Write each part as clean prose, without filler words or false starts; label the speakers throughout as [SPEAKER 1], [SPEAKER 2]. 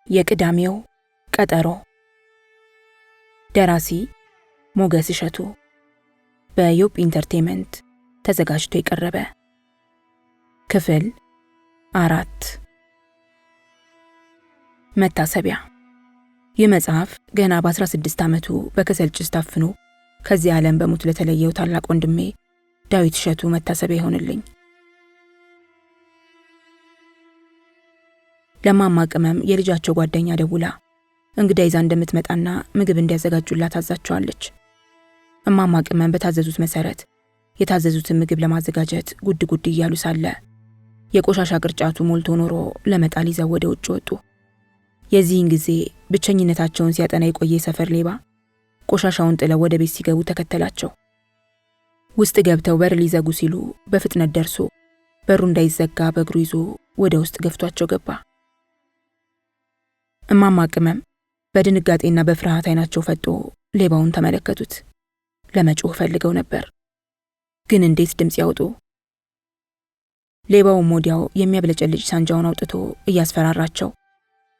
[SPEAKER 1] የቅዳሜው ቀጠሮ። ደራሲ ሞገስ እሸቱ። በዮብ ኢንተርቴይንመንት ተዘጋጅቶ የቀረበ። ክፍል 4። መታሰቢያ። ይህ መጽሐፍ ገና በ16 ዓመቱ በከሰል ጭስ ታፍኖ ከዚህ ዓለም በሞት ለተለየው ታላቅ ወንድሜ ዳዊት እሸቱ መታሰቢያ ይሆንልኝ። ለማማ ቅመም የልጃቸው ጓደኛ ደውላ እንግዳ ይዛ እንደምትመጣና ምግብ እንዲያዘጋጁላት አዛቸዋለች። እማማ ቅመም በታዘዙት መሰረት የታዘዙትን ምግብ ለማዘጋጀት ጉድ ጉድ እያሉ ሳለ የቆሻሻ ቅርጫቱ ሞልቶ ኖሮ ለመጣል ይዘው ወደ ውጭ ወጡ። የዚህን ጊዜ ብቸኝነታቸውን ሲያጠና የቆየ ሰፈር ሌባ ቆሻሻውን ጥለው ወደ ቤት ሲገቡ ተከተላቸው። ውስጥ ገብተው በር ሊዘጉ ሲሉ በፍጥነት ደርሶ በሩ እንዳይዘጋ በእግሩ ይዞ ወደ ውስጥ ገፍቷቸው ገባ። እማማ ቅመም በድንጋጤና በፍርሃት አይናቸው ፈጦ ሌባውን ተመለከቱት። ለመጮህ ፈልገው ነበር፣ ግን እንዴት ድምጽ ያውጡ? ሌባውም ወዲያው የሚያብለጨልጭ ሳንጃውን አውጥቶ እያስፈራራቸው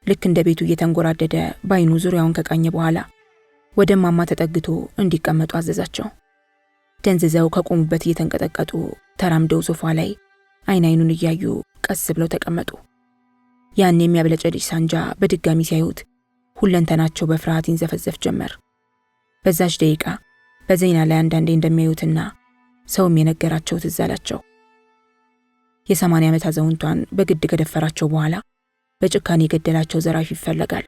[SPEAKER 1] ልክ እንደ ቤቱ እየተንጎራደደ ባይኑ ዙሪያውን ከቃኘ በኋላ ወደ እማማ ተጠግቶ እንዲቀመጡ አዘዛቸው። ደንዝዘው ከቆሙበት እየተንቀጠቀጡ ተራምደው ሶፋ ላይ አይኑን እያዩ ቀስ ብለው ተቀመጡ። ያን የሚያብለጨልጭ ሳንጃ በድጋሚ ሲያዩት ሁለንተናቸው በፍርሃት ይንዘፈዘፍ ጀመር። በዛች ደቂቃ በዜና ላይ አንዳንዴ እንደሚያዩትና ሰውም የነገራቸው ትዝ አላቸው። የ80 ዓመት አዛውንቷን በግድ ከደፈራቸው በኋላ በጭካኔ የገደላቸው ዘራፊ ይፈለጋል።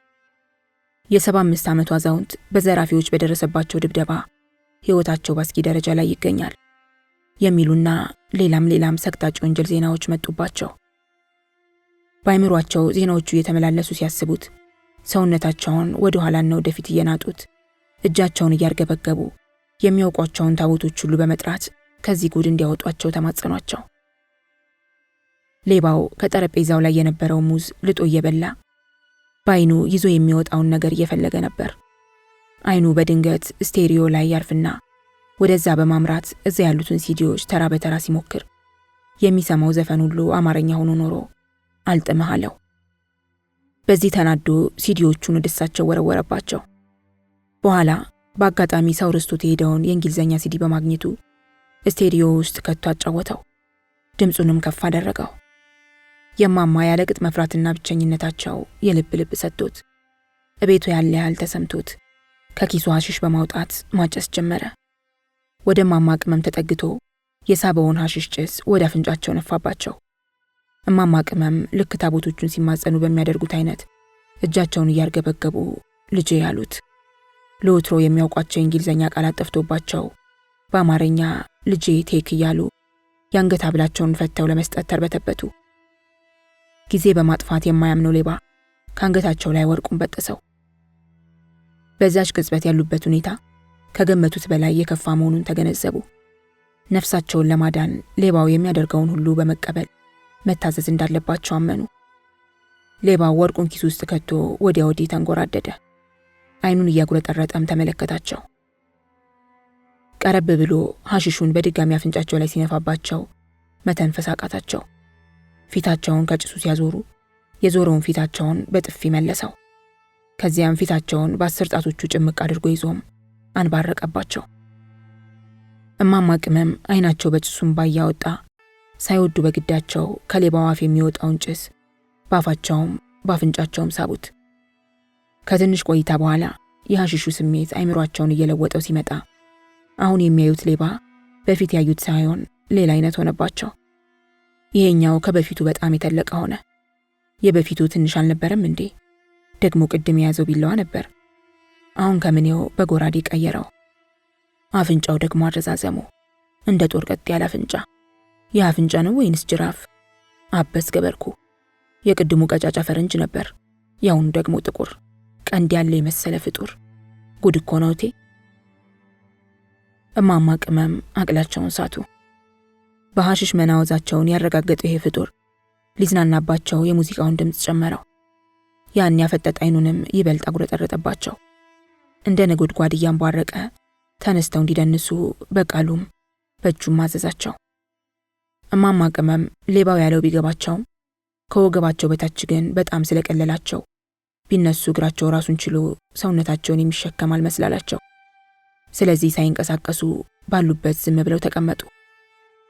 [SPEAKER 1] የ75 ዓመቱ አዛውንት በዘራፊዎች በደረሰባቸው ድብደባ ሕይወታቸው በአስጊ ደረጃ ላይ ይገኛል የሚሉና ሌላም ሰቅጣጭ ወንጀል ዜናዎች መጡባቸው። በአይምሯቸው ዜናዎቹ እየተመላለሱ ሲያስቡት ሰውነታቸውን ወደ ኋላና ወደፊት እየናጡት እጃቸውን እያርገበገቡ የሚያውቋቸውን ታቦቶች ሁሉ በመጥራት ከዚህ ጉድ እንዲያወጧቸው ተማጸኗቸው። ሌባው ከጠረጴዛው ላይ የነበረው ሙዝ ልጦ እየበላ በአይኑ ይዞ የሚወጣውን ነገር እየፈለገ ነበር። አይኑ በድንገት ስቴሪዮ ላይ ያርፍና ወደዛ በማምራት እዛ ያሉትን ሲዲዎች ተራ በተራ ሲሞክር የሚሰማው ዘፈን ሁሉ አማርኛ ሆኖ ኖሮ አልጥምህ አለው። በዚህ ተናዶ ሲዲዎቹን ወደሳቸው ወረወረባቸው። በኋላ በአጋጣሚ ሰው ረስቶት የሄደውን የእንግሊዘኛ ሲዲ በማግኘቱ ስቴሪዮ ውስጥ ከቶ አጫወተው። ድምፁንም ከፍ አደረገው። የማማ ያለቅጥ መፍራትና ብቸኝነታቸው የልብ ልብ ሰጥቶት እቤቱ ያለ ያህል ተሰምቶት ከኪሱ ሐሽሽ በማውጣት ማጨስ ጀመረ። ወደ እማማ ቅመም ተጠግቶ የሳበውን ሐሽሽ ጭስ ወደ አፍንጫቸው ነፋባቸው። እማማ ቅመም ልክ ታቦቶቹን ሲማጸኑ በሚያደርጉት አይነት እጃቸውን እያርገበገቡ ልጄ ያሉት። ለወትሮ የሚያውቋቸው የእንግሊዘኛ ቃላት ጠፍቶባቸው በአማርኛ ልጄ ቴክ እያሉ የአንገት ሐብላቸውን ፈተው ለመስጠት ተርበተበቱ። ጊዜ በማጥፋት የማያምነው ሌባ ከአንገታቸው ላይ ወርቁን በጠሰው። በዛች ቅጽበት ያሉበት ሁኔታ ከገመቱት በላይ የከፋ መሆኑን ተገነዘቡ። ነፍሳቸውን ለማዳን ሌባው የሚያደርገውን ሁሉ በመቀበል መታዘዝ እንዳለባቸው አመኑ። ሌባው ወርቁን ኪሱ ውስጥ ከቶ ወዲያ ወዲህ ተንጎራደደ። አይኑን እያጉረጠረጠም ተመለከታቸው። ቀረብ ብሎ ሐሽሹን በድጋሚ አፍንጫቸው ላይ ሲነፋባቸው መተንፈስ አቃታቸው። ፊታቸውን ከጭሱ ሲያዞሩ የዞረውን ፊታቸውን በጥፊ መለሰው። ከዚያም ፊታቸውን በ10 ጣቶቹ ጭምቅ አድርጎ ይዞም አንባረቀባቸው። እማማ ቅመም አይናቸው በጭሱም ባያወጣ ሳይወዱ በግዳቸው ከሌባው አፍ የሚወጣውን ጭስ በአፋቸውም በአፍንጫቸውም ሳቡት። ከትንሽ ቆይታ በኋላ የሐሽሹ ስሜት አይምሯቸውን እየለወጠው ሲመጣ አሁን የሚያዩት ሌባ በፊት ያዩት ሳይሆን ሌላ አይነት ሆነባቸው። ይሄኛው ከበፊቱ በጣም የተለቀ ሆነ። የበፊቱ ትንሽ አልነበረም እንዴ? ደግሞ ቅድም የያዘው ቢላዋ ነበር። አሁን ከምኔው በጎራዴ ቀየረው። አፍንጫው ደግሞ አረዛዘሙ እንደ ጦር ቀጥ ያለ አፍንጫ። ይህ አፍንጫ ነው ወይንስ ጅራፍ? አበስ ገበርኩ። የቅድሙ ቀጫጫ ፈረንጅ ነበር፣ ያሁኑ ደግሞ ጥቁር ቀንድ ያለ የመሰለ ፍጡር። ጉድ እኮ ነው እቴ። እማማ ቅመም አቅላቸውን ሳቱ። በሐሽሽ መናወዛቸውን ያረጋገጠው ይሄ ፍጡር ሊዝናናባቸው የሙዚቃውን ድምፅ ጨመረው። ያን ያፈጠጠ አይኑንም ይበልጥ አጉረጠረጠባቸው። እንደ ነጎድጓድ እያንቧረቀ ተነስተው እንዲደንሱ በቃሉም በእጁም አዘዛቸው። እማማ ቅመም ሌባው ያለው ቢገባቸውም ከወገባቸው በታች ግን በጣም ስለቀለላቸው ቢነሱ እግራቸው ራሱን ችሎ ሰውነታቸውን የሚሸከም አልመስላላቸው። ስለዚህ ሳይንቀሳቀሱ ባሉበት ዝም ብለው ተቀመጡ።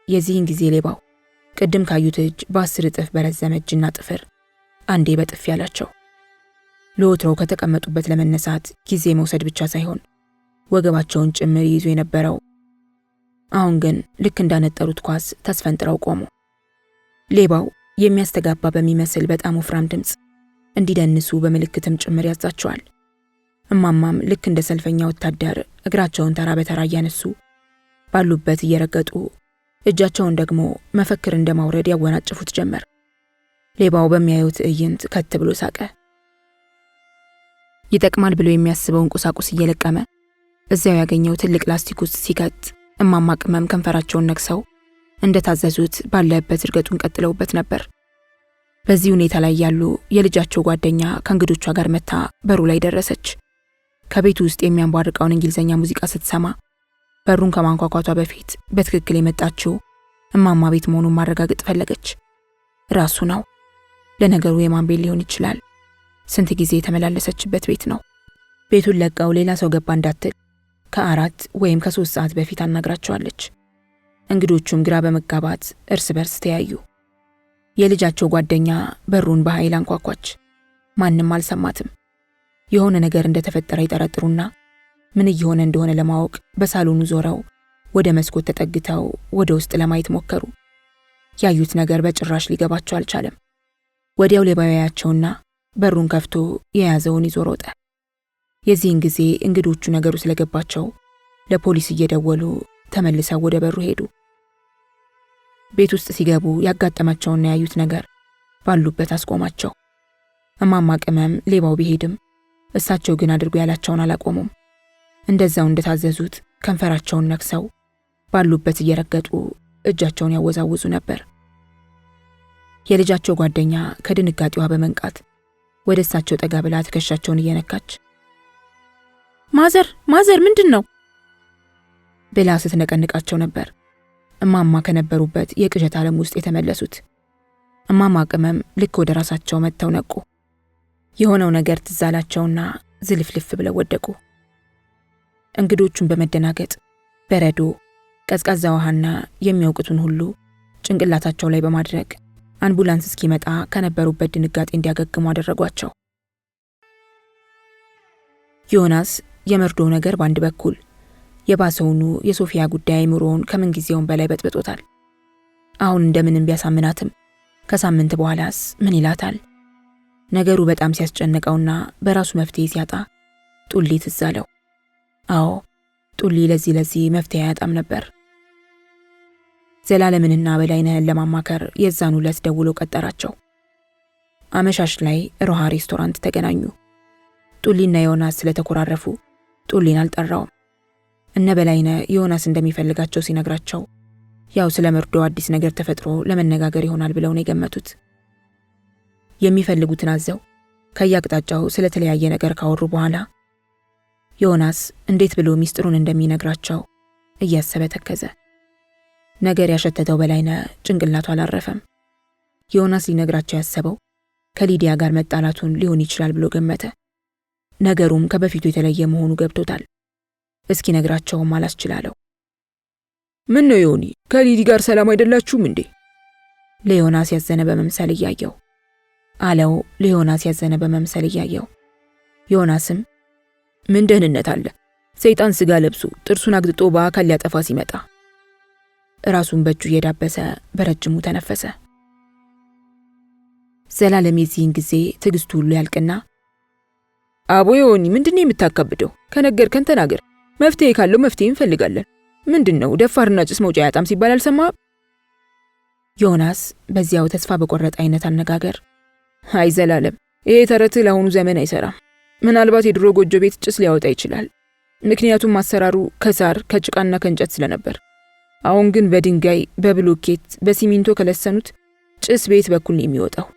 [SPEAKER 1] የዚህን ጊዜ ሌባው ቅድም ካዩት እጅ በ10 እጥፍ በረዘመ እጅና ጥፍር አንዴ በጥፊ ያላቸው። ለወትሮው ከተቀመጡበት ለመነሳት ጊዜ መውሰድ ብቻ ሳይሆን ወገባቸውን ጭምር ይይዙ የነበረው አሁን ግን ልክ እንዳነጠሩት ኳስ ተስፈንጥረው ቆሙ። ሌባው የሚያስተጋባ በሚመስል በጣም ወፍራም ድምፅ እንዲደንሱ በምልክትም ጭምር ያዛቸዋል። እማማም ልክ እንደ ሰልፈኛ ወታደር እግራቸውን ተራ በተራ እያነሱ ባሉበት እየረገጡ እጃቸውን ደግሞ መፈክር እንደማውረድ ያወናጭፉት ጀመር። ሌባው በሚያዩት ትዕይንት ከት ብሎ ሳቀ። ይጠቅማል ብሎ የሚያስበውን ቁሳቁስ እየለቀመ እዚያው ያገኘው ትልቅ ላስቲክ ውስጥ ሲከት እማማ ቅመም ከንፈራቸውን ነክሰው እንደታዘዙት ባለበት እርገጡን ቀጥለውበት ነበር። በዚህ ሁኔታ ላይ ያሉ የልጃቸው ጓደኛ ከእንግዶቿ ጋር መታ በሩ ላይ ደረሰች። ከቤቱ ውስጥ የሚያንቧርቀውን እንግሊዘኛ ሙዚቃ ስትሰማ በሩን ከማንኳኳቷ በፊት በትክክል የመጣችው እማማ ቤት መሆኑን ማረጋገጥ ፈለገች። ራሱ ነው። ለነገሩ የማን ቤት ሊሆን ይችላል? ስንት ጊዜ የተመላለሰችበት ቤት ነው። ቤቱን ለቀው ሌላ ሰው ገባ እንዳትል ከ4 ወይም ከ3 ሰዓት በፊት አናግራቸዋለች። እንግዶቹም ግራ በመጋባት እርስ በርስ ተያዩ። የልጃቸው ጓደኛ በሩን በኃይል አንኳኳች። ማንም አልሰማትም። የሆነ ነገር እንደተፈጠረ ይጠረጥሩና ምን እየሆነ እንደሆነ ለማወቅ በሳሎኑ ዞረው ወደ መስኮት ተጠግተው ወደ ውስጥ ለማየት ሞከሩ። ያዩት ነገር በጭራሽ ሊገባቸው አልቻለም። ወዲያው ሌባው ያያቸውና በሩን ከፍቶ የያዘውን ይዞ ሮጠ። የዚህን ጊዜ እንግዶቹ ነገሩ ስለገባቸው ለፖሊስ እየደወሉ ተመልሰው ወደ በሩ ሄዱ። ቤት ውስጥ ሲገቡ ያጋጠማቸውና ያዩት ነገር ባሉበት አስቆማቸው። እማማ ቅመም ሌባው ቢሄድም እሳቸው ግን አድርጎ ያላቸውን አላቆሙም። እንደዛው እንደታዘዙት ከንፈራቸውን ነክሰው ባሉበት እየረገጡ እጃቸውን ያወዛውዙ ነበር። የልጃቸው ጓደኛ ከድንጋጤዋ በመንቃት ወደ እሳቸው ጠጋ ብላ ትከሻቸውን እየነካች ማዘር ምንድነው ብላ ስትነቀንቃቸው ነበር። እማማ ከነበሩበት የቅዠት ዓለም ውስጥ የተመለሱት። እማማ ቅመም ልክ ወደ ራሳቸው መጥተው ነቁ። የሆነው ነገር ትዝ አላቸውና ዝልፍልፍ ብለው ወደቁ። እንግዶቹን በመደናገጥ በረዶ፣ ቀዝቃዛ ውሃና የሚያውቁትን ሁሉ ጭንቅላታቸው ላይ በማድረግ አምቡላንስ እስኪመጣ ከነበሩበት ድንጋጤ እንዲያገግሙ አደረጓቸው። ዮናስ የመርዶ ነገር በአንድ በኩል የባሰውኑ የሶፊያ ጉዳይ ምሮውን ከምን ጊዜውም በላይ በጥብጦታል። አሁን እንደምንም ቢያሳምናትም ከሳምንት በኋላስ ምን ይላታል? ነገሩ በጣም ሲያስጨንቀውና በራሱ መፍትሄ ሲያጣ ጡሊ ትዝ አለው። አዎ ጡሊ ለዚህ መፍትሄ አያጣም ነበር። ዘላለምንና በላይነህን ለማማከር የዛኑ ዕለት ደውሎ ቀጠራቸው። አመሻሽ ላይ ሮሃ ሬስቶራንት ተገናኙ። ጡሊና ዮናስ ስለተኮራረፉ ጡሊን አልጠራውም። እነ በላይነህ ዮናስ እንደሚፈልጋቸው ሲነግራቸው ያው ስለ መርዶ አዲስ ነገር ተፈጥሮ ለመነጋገር ይሆናል ብለው ነው የገመቱት። የሚፈልጉትን አዘው ከያቅጣጫው ስለተለያየ ነገር ካወሩ በኋላ ዮናስ እንዴት ብሎ ሚስጥሩን እንደሚነግራቸው እያሰበ ተከዘ። ነገር ያሸተተው በላይነህ ጭንቅላቱ አላረፈም። ዮናስ ሊነግራቸው ያሰበው ከሊዲያ ጋር መጣላቱን ሊሆን ይችላል ብሎ ገመተ። ነገሩም ከበፊቱ የተለየ መሆኑ ገብቶታል። እስኪ ነግራቸውም አላስችላለው።
[SPEAKER 2] ምን ነው ዮኒ፣ ከሊዲ ጋር ሰላም አይደላችሁም እንዴ?
[SPEAKER 1] ለዮናስ ያዘነ በመምሰል እያየው አለው። ለዮናስ ያዘነ በመምሰል እያየው ዮናስም
[SPEAKER 2] ምን ደህንነት አለ? ሰይጣን ስጋ ለብሶ ጥርሱን አግጥጦ በአካል ሊያጠፋ ሲመጣ።
[SPEAKER 1] ራሱን በእጁ እየዳበሰ በረጅሙ ተነፈሰ። ዘላለም የዚህን ጊዜ ትዕግስቱ ሁሉ ያልቅና
[SPEAKER 2] አቦ ዮኒ፣ ምንድነው የምታካብደው? ከነገርከን ተናገር። መፍትሄ ካለው መፍትሄ እንፈልጋለን። ምንድነው ደፋርና ጭስ መውጫ ያጣም ሲባል አልሰማህም?
[SPEAKER 1] ዮናስ በዚያው ተስፋ በቆረጠ አይነት አነጋገር
[SPEAKER 2] አይ ዘላለም፣ ይሄ ተረት ለአሁኑ ዘመን አይሰራም። ምናልባት የድሮ ጎጆ ቤት ጭስ ሊያወጣ ይችላል። ምክንያቱም አሰራሩ ከሳር ከጭቃና ከእንጨት ስለነበር። አሁን ግን በድንጋይ በብሎኬት በሲሚንቶ ከለሰኑት ጭስ ቤት በኩል ነው የሚወጣው።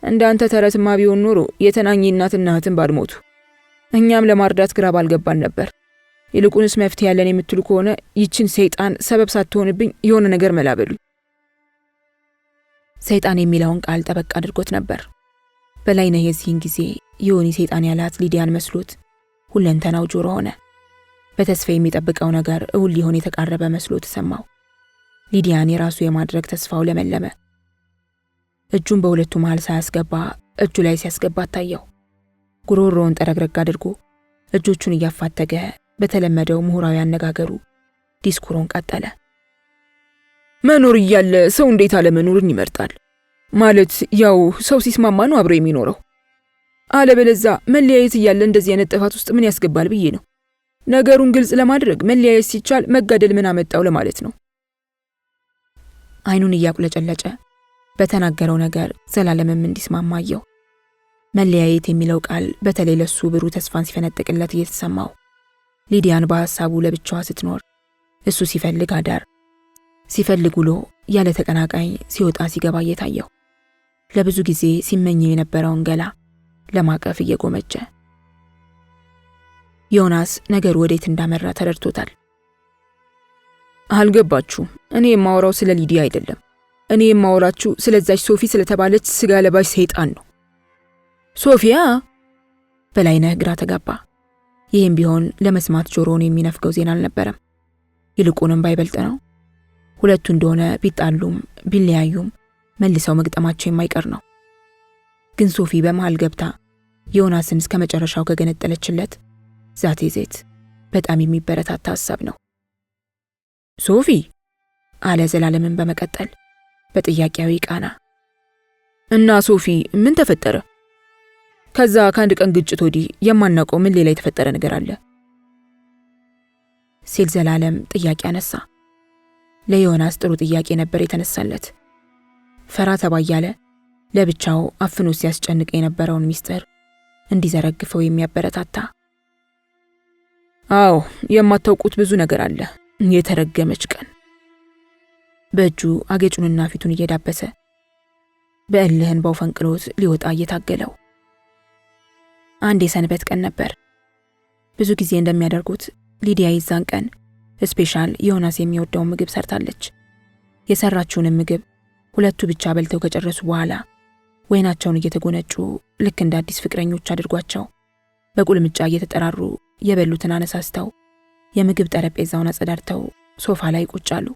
[SPEAKER 2] እንዳንተ ተረትማ ቢሆን ኖሮ የተናኘ እናትና እህትን ባልሞቱ፣ እኛም ለማርዳት ግራ ባልገባን ነበር። ይልቁንስ መፍትሄ ያለን የምትሉ ከሆነ ይችን ሰይጣን ሰበብ ሳትሆንብኝ የሆነ ነገር መላበሉ።
[SPEAKER 1] ሰይጣን የሚለውን ቃል ጠበቅ አድርጎት ነበር። በላይነህ የዚህን ጊዜ ዮኒ ሰይጣን ያላት ሊዲያን መስሎት ሁለንተናው ጆሮ ሆነ። በተስፋ የሚጠብቀው ነገር እውን ሊሆን የተቃረበ መስሎ ተሰማው። ሊዲያን የራሱ የማድረግ ተስፋው ለመለመ። እጁን በሁለቱ መሃል ሳያስገባ እጁ ላይ ሲያስገባ ታየው። ጉሮሮውን ጠረግረግ አድርጎ እጆቹን እያፋተገ በተለመደው ምሁራዊ አነጋገሩ ዲስኩሩን ቀጠለ።
[SPEAKER 2] መኖር እያለ ሰው እንዴት አለመኖርን ይመርጣል? ማለት ያው ሰው ሲስማማ ነው አብሮ የሚኖረው። አለበለዛ መለያየት እያለ እንደዚህ አይነት ጥፋት ውስጥ ምን ያስገባል ብዬ ነው። ነገሩን ግልጽ ለማድረግ መለያየት ሲቻል መጋደል ምን አመጣው ለማለት ነው።
[SPEAKER 1] አይኑን እያቁለጨለጨ በተናገረው ነገር ዘላለምም እንዲስማማ አየው። መለያየት የሚለው ቃል በተለይ ለሱ ብሩህ ተስፋን ሲፈነጥቅለት እየተሰማው፣ ሊዲያን በሐሳቡ ለብቻዋ ስትኖር እሱ ሲፈልግ አዳር ሲፈልግ ውሎ ያለ ተቀናቃኝ ሲወጣ ሲገባ እየታየው ለብዙ ጊዜ ሲመኘው የነበረውን ገላ ለማቀፍ እየጎመጀ ዮናስ ነገሩ ወዴት እንዳመራ ተረድቶታል።
[SPEAKER 2] አልገባችሁም። እኔ የማወራው ስለ ሊዲያ አይደለም። እኔ የማወራችሁ ስለዛች ሶፊ ስለተባለች ስጋ ለባሽ ሰይጣን ነው። ሶፊያ?
[SPEAKER 1] በላይነህ ግራ ተጋባ። ይህም ቢሆን ለመስማት ጆሮውን የሚነፍገው ዜና አልነበረም። ይልቁንም ባይበልጥ ነው። ሁለቱ እንደሆነ ቢጣሉም ቢለያዩም መልሰው መግጠማቸው የማይቀር ነው። ግን ሶፊ በመሃል ገብታ ዮናስን እስከ መጨረሻው ከገነጠለችለት ዛቴ ዜት በጣም የሚበረታታ ሐሳብ ነው።
[SPEAKER 2] ሶፊ?
[SPEAKER 1] አለ ዘላለምን በመቀጠል በጥያቄያዊ ቃና።
[SPEAKER 2] እና ሶፊ ምን ተፈጠረ? ከዛ ከአንድ ቀን ግጭት ወዲህ የማናውቀው ምን ሌላ የተፈጠረ ነገር አለ?
[SPEAKER 1] ሲል ዘላለም ጥያቄ አነሳ። ለዮናስ ጥሩ ጥያቄ ነበር የተነሳለት። ፈራ ተባ እያለ ለብቻው አፍኖ ሲያስጨንቅ የነበረውን ሚስጥር እንዲዘረግፈው የሚያበረታታ።
[SPEAKER 2] አዎ የማታውቁት ብዙ ነገር አለ። የተረገመች ቀን።
[SPEAKER 1] በእጁ አገጩንና ፊቱን እየዳበሰ በእልህን ባው ፈንቅሎት ሊወጣ እየታገለው። አንድ የሰንበት ቀን ነበር። ብዙ ጊዜ እንደሚያደርጉት ሊዲያ ይዛን ቀን ስፔሻል ዮናስ የሚወደውን ምግብ ሰርታለች። የሰራችውን ምግብ ሁለቱ ብቻ በልተው ከጨረሱ በኋላ ወይናቸውን እየተጎነጩ ልክ እንደ አዲስ ፍቅረኞች አድርጓቸው በቁልምጫ እየተጠራሩ የበሉትን አነሳስተው የምግብ ጠረጴዛውን አጸዳድተው ሶፋ ላይ ቁጭ አሉ።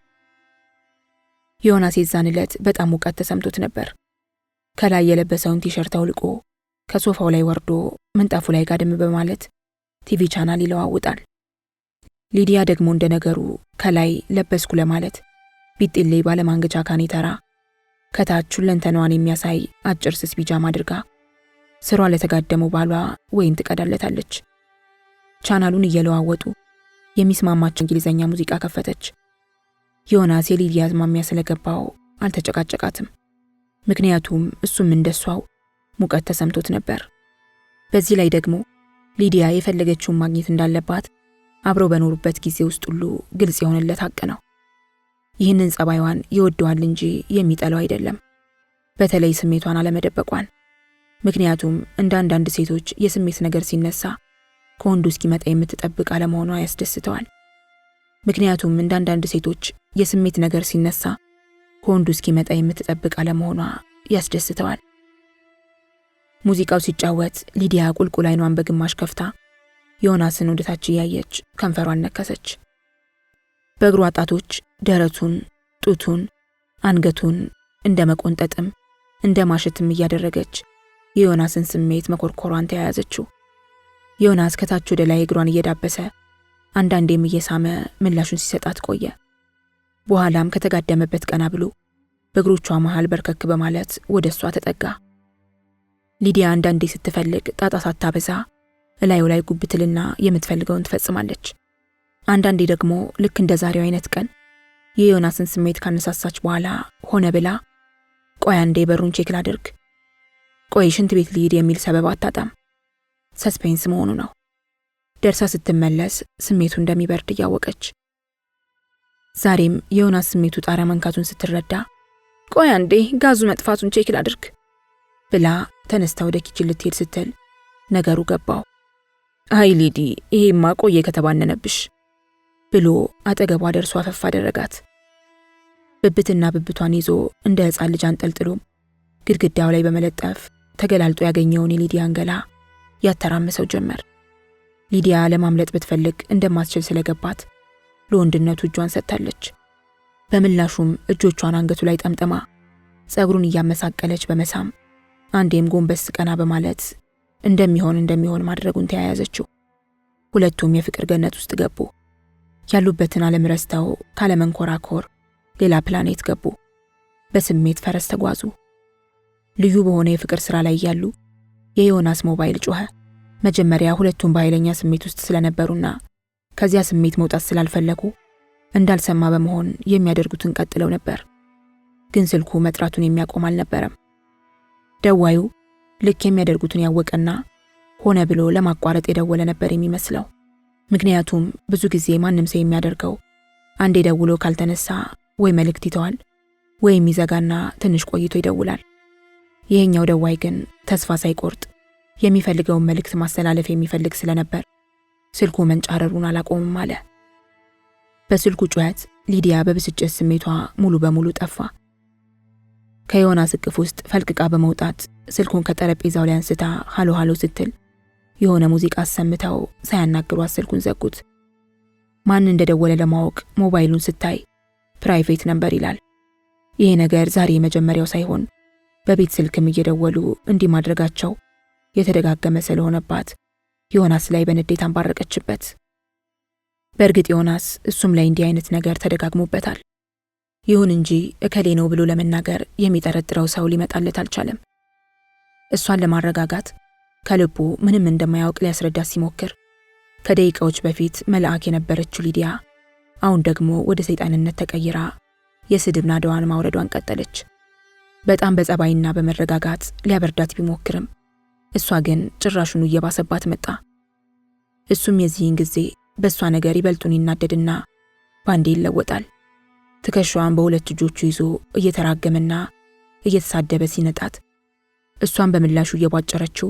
[SPEAKER 1] ዮናስ የዛን ዕለት በጣም ሙቀት ተሰምቶት ነበር። ከላይ የለበሰውን ቲሸርት አውልቆ ከሶፋው ላይ ወርዶ ምንጣፉ ላይ ጋደም በማለት ቲቪ ቻናል ይለዋውጣል። ሊዲያ ደግሞ እንደነገሩ ከላይ ለበስኩ ለማለት ቢጤሌ ባለማንገቻ ካኔተራ ከታች ሁለንተናዋን የሚያሳይ አጭር ስስ ቢጃማ አድርጋ ስሯ ለተጋደመው ባሏ ወይን ትቀዳለታለች። ቻናሉን እየለዋወጡ የሚስማማቸው እንግሊዘኛ ሙዚቃ ከፈተች። ዮናስ የሊዲያ አዝማሚያ ስለገባው አልተጨቃጨቃትም። ምክንያቱም እሱም እንደሷው ሙቀት ተሰምቶት ነበር። በዚህ ላይ ደግሞ ሊዲያ የፈለገችውን ማግኘት እንዳለባት አብረው በኖሩበት ጊዜ ውስጥ ሁሉ ግልጽ የሆነለት ሐቅ ነው። ይህንን ጸባይዋን ይወደዋል እንጂ የሚጠላው አይደለም። በተለይ ስሜቷን አለመደበቋን። ምክንያቱም እንደ አንዳንድ ሴቶች የስሜት ነገር ሲነሳ ከወንዱ እስኪመጣ የምትጠብቅ አለመሆኗ ያስደስተዋል። ምክንያቱም እንደ አንዳንድ ሴቶች የስሜት ነገር ሲነሳ ከወንዱ እስኪመጣ የምትጠብቅ አለመሆኗ ያስደስተዋል። ሙዚቃው ሲጫወት ሊዲያ ቁልቁል አይኗን በግማሽ ከፍታ ዮናስን ወደታች እያየች ከንፈሯን ነከሰች። በእግሯ ጣቶች ደረቱን፣ ጡቱን፣ አንገቱን እንደ መቆንጠጥም እንደ ማሸትም እያደረገች የዮናስን ስሜት መኮርኮሯን ተያያዘችው። ዮናስ ከታች ወደ ላይ እግሯን እየዳበሰ አንዳንዴም እየሳመ ምላሹን ሲሰጣት ቆየ። በኋላም ከተጋደመበት ቀና ብሎ በእግሮቿ መሃል በርከክ በማለት ወደ እሷ ተጠጋ። ሊዲያ አንዳንዴ ስትፈልግ ጣጣ ሳታበዛ እላዩ ላይ ጉብትልና የምትፈልገውን ትፈጽማለች። አንዳንዴ ደግሞ ልክ እንደ ዛሬው አይነት ቀን የዮናስን ስሜት ካነሳሳች በኋላ ሆነ ብላ ቆይ አንዴ በሩን ቼክ ላድርግ፣ ቆይ ሽንት ቤት ልሂድ የሚል ሰበብ አታጣም። ሰስፔንስ መሆኑ ነው። ደርሳ ስትመለስ ስሜቱ እንደሚበርድ እያወቀች ዛሬም የዮናስ ስሜቱ ጣሪያ መንካቱን ስትረዳ ቆይ አንዴ ጋዙ መጥፋቱን ቼክ ላድርግ ብላ ተነስታ ወደ ኪችን ልትሄድ ስትል ነገሩ ገባው። አይ ሊዲ፣ ይሄማ ቆየ ከተባነነብሽ ብሎ አጠገቧ ደርሶ አፈፍ አደረጋት። ብብትና ብብቷን ይዞ እንደ ሕፃን ልጅ አንጠልጥሎ ግድግዳው ላይ በመለጠፍ ተገላልጦ ያገኘውን የሊዲያን ገላ ያተራመሰው ጀመር። ሊዲያ ለማምለጥ ብትፈልግ እንደማትችል ስለገባት ለወንድነቱ እጇን ሰጥታለች። በምላሹም እጆቿን አንገቱ ላይ ጠምጥማ ጸጉሩን እያመሳቀለች በመሳም አንዴም ጎንበስ ቀና በማለት እንደሚሆን ማድረጉን ተያያዘችው። ሁለቱም የፍቅር ገነት ውስጥ ገቡ። ያሉበትን ዓለም ረስተው ካለመንኮራኮር ሌላ ፕላኔት ገቡ። በስሜት ፈረስ ተጓዙ። ልዩ በሆነ የፍቅር ሥራ ላይ ያሉ የዮናስ ሞባይል ጮኸ። መጀመሪያ ሁለቱም በኃይለኛ ስሜት ውስጥ ስለነበሩና ከዚያ ስሜት መውጣት ስላልፈለጉ እንዳልሰማ በመሆን የሚያደርጉትን ቀጥለው ነበር። ግን ስልኩ መጥራቱን የሚያቆም አልነበረም። ደዋዩ ልክ የሚያደርጉትን ያወቀና ሆነ ብሎ ለማቋረጥ የደወለ ነበር የሚመስለው። ምክንያቱም ብዙ ጊዜ ማንም ሰው የሚያደርገው አንዴ ደውሎ ካልተነሳ ወይ መልእክት ይተዋል ወይም ይዘጋና ትንሽ ቆይቶ ይደውላል። ይሄኛው ደዋይ ግን ተስፋ ሳይቆርጥ የሚፈልገውን መልእክት ማስተላለፍ የሚፈልግ ስለነበር ስልኩ መንጫረሩን አላቆምም አለ። በስልኩ ጩኸት ሊዲያ በብስጭት ስሜቷ ሙሉ በሙሉ ጠፋ። ከዮናስ እቅፍ ውስጥ ፈልቅቃ በመውጣት ስልኩን ከጠረጴዛው ላይ አንስታ ሃሎ ሃሎ ስትል የሆነ ሙዚቃ አሰምተው ሳያናግሯት ስልኩን ዘጉት። ማን እንደደወለ ለማወቅ ሞባይሉን ስታይ ፕራይቬት ነምበር ይላል። ይሄ ነገር ዛሬ መጀመሪያው ሳይሆን በቤት ስልክም እየደወሉ እንዲህ ማድረጋቸው የተደጋገመ ስለሆነባት ዮናስ ላይ በንዴት አንባረቀችበት። በእርግጥ ዮናስ እሱም ላይ እንዲህ አይነት ነገር ተደጋግሞበታል። ይሁን እንጂ እከሌ ነው ብሎ ለመናገር የሚጠረጥረው ሰው ሊመጣለት አልቻለም። እሷን ለማረጋጋት ከልቡ ምንም እንደማያውቅ ሊያስረዳት ሲሞክር ከደቂቃዎች በፊት መልአክ የነበረችው ሊዲያ አሁን ደግሞ ወደ ሰይጣንነት ተቀይራ የስድብ ናዳዋን ማውረዷን ቀጠለች። በጣም በጸባይና በመረጋጋት ሊያበርዳት ቢሞክርም እሷ ግን ጭራሹኑ እየባሰባት መጣ። እሱም የዚህን ጊዜ በእሷ ነገር ይበልጡን ይናደድና ባንዴ ይለወጣል። ትከሻዋን በሁለት እጆቹ ይዞ እየተራገመና እየተሳደበ ሲነጣት እሷን በምላሹ እየቧጨረችው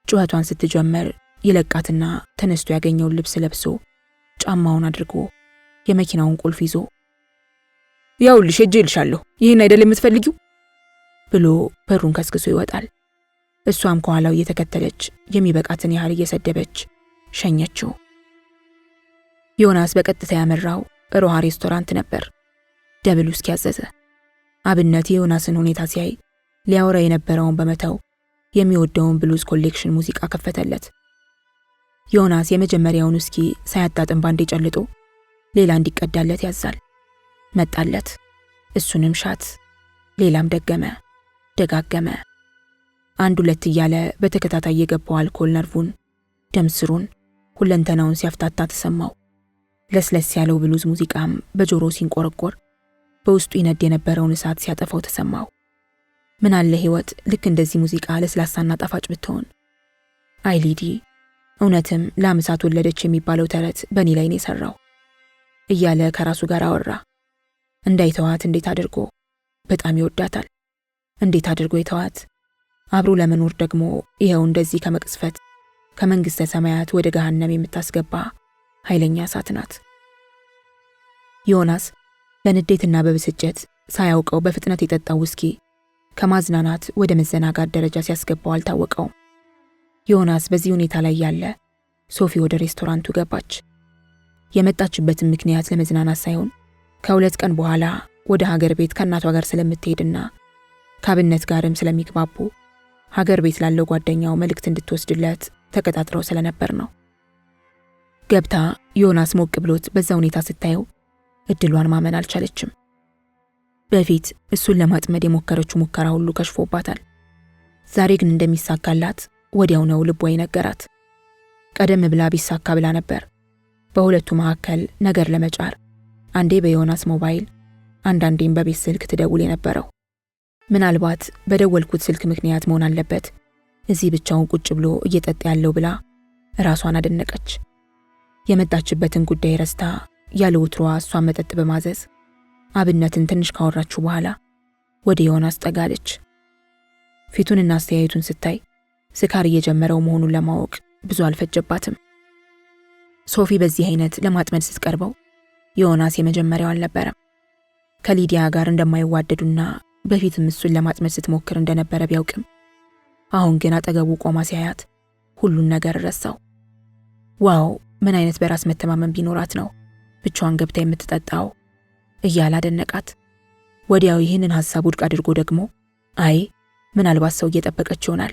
[SPEAKER 1] ጩኸቷን ስትጀምር ይለቃትና ተነስቶ ያገኘውን ልብስ ለብሶ ጫማውን አድርጎ የመኪናውን ቁልፍ ይዞ ያውልሽ ሄጄልሻለሁ ይህን አይደል የምትፈልጊው ብሎ በሩን ከስክሶ ይወጣል። እሷም ከኋላው እየተከተለች የሚበቃትን ያህል እየሰደበች ሸኘችው። ዮናስ በቀጥታ ያመራው ሮሃ ሬስቶራንት ነበር። ደብል ውስኪ ያዘዘ። አብነት የዮናስን ሁኔታ ሲያይ ሊያወራ የነበረውን በመተው የሚወደውን ብሉዝ ኮሌክሽን ሙዚቃ ከፈተለት። ዮናስ የመጀመሪያውን ውስኪ ሳያጣጥም ባንዴ ጨልጦ ሌላ እንዲቀዳለት ያዛል። መጣለት። እሱንም ሻት፣ ሌላም ደጋገመ። አንድ ሁለት እያለ በተከታታይ የገባው አልኮል ነርቡን፣ ደም ስሩን፣ ሁለንተናውን ሲያፍታታ ተሰማው። ለስለስ ያለው ብሉዝ ሙዚቃም በጆሮ ሲንቆረቆር በውስጡ ይነድ የነበረውን እሳት ሲያጠፋው ተሰማው። ምን አለ ህይወት ልክ እንደዚህ ሙዚቃ ለስላሳና ጣፋጭ ብትሆን። አይ ሊዲ፣ እውነትም ላም እሳት ወለደች የሚባለው ተረት በእኔ ላይ ነው የሰራው እያለ ከራሱ ጋር አወራ። እንዳይተዋት እንዴት አድርጎ፣ በጣም ይወዳታል። እንዴት አድርጎ ይተዋት? አብሮ ለመኖር ደግሞ ይኸው እንደዚህ ከመቅስፈት ከመንግስተ ሰማያት ወደ ገሃነም የምታስገባ ኃይለኛ እሳት ናት። ዮናስ በንዴትና በብስጭት ሳያውቀው በፍጥነት የጠጣው ውስኪ ከማዝናናት ወደ መዘናጋት ደረጃ ሲያስገባው አልታወቀውም። ዮናስ በዚህ ሁኔታ ላይ ያለ ሶፊ ወደ ሬስቶራንቱ ገባች። የመጣችበትን ምክንያት ለመዝናናት ሳይሆን ከሁለት ቀን በኋላ ወደ ሀገር ቤት ከእናቷ ጋር ስለምትሄድና ከአብነት ጋርም ስለሚግባቡ ሀገር ቤት ላለው ጓደኛው መልእክት እንድትወስድለት ተቀጣጥረው ስለነበር ነው። ገብታ ዮናስ ሞቅ ብሎት በዛ ሁኔታ ስታየው እድሏን ማመን አልቻለችም። በፊት እሱን ለማጥመድ የሞከረችው ሙከራ ሁሉ ከሽፎባታል። ዛሬ ግን እንደሚሳካላት ወዲያው ነው ልቧ ይነገራት። ቀደም ብላ ቢሳካ ብላ ነበር በሁለቱ መካከል ነገር ለመጫር አንዴ በዮናስ ሞባይል አንዳንዴም በቤት ስልክ ትደውል የነበረው። ምናልባት በደወልኩት ስልክ ምክንያት መሆን አለበት እዚህ ብቻውን ቁጭ ብሎ እየጠጣ ያለው ብላ ራሷን አደነቀች። የመጣችበትን ጉዳይ ረስታ ያለ ወትሮዋ እሷን መጠጥ በማዘዝ አብነትን ትንሽ ካወራችሁ በኋላ ወደ ዮናስ ጠጋለች። ፊቱንና አስተያየቱን ስታይ ስካር እየጀመረው መሆኑን ለማወቅ ብዙ አልፈጀባትም። ሶፊ በዚህ አይነት ለማጥመድ ስትቀርበው ዮናስ የመጀመሪያው አልነበረም። ከሊዲያ ጋር እንደማይዋደዱና በፊትም እሱን ለማጥመድ ስትሞክር እንደነበረ ቢያውቅም አሁን ግን አጠገቡ ቆማ ሲያያት ሁሉን ነገር ረሳው። ዋው ምን አይነት በራስ መተማመን ቢኖራት ነው ብቻዋን ገብታ የምትጠጣው እያለ አደነቃት። ወዲያው ይህንን ሐሳብ ውድቅ አድርጎ ደግሞ አይ ምናልባት ሰው እየጠበቀች ይሆናል።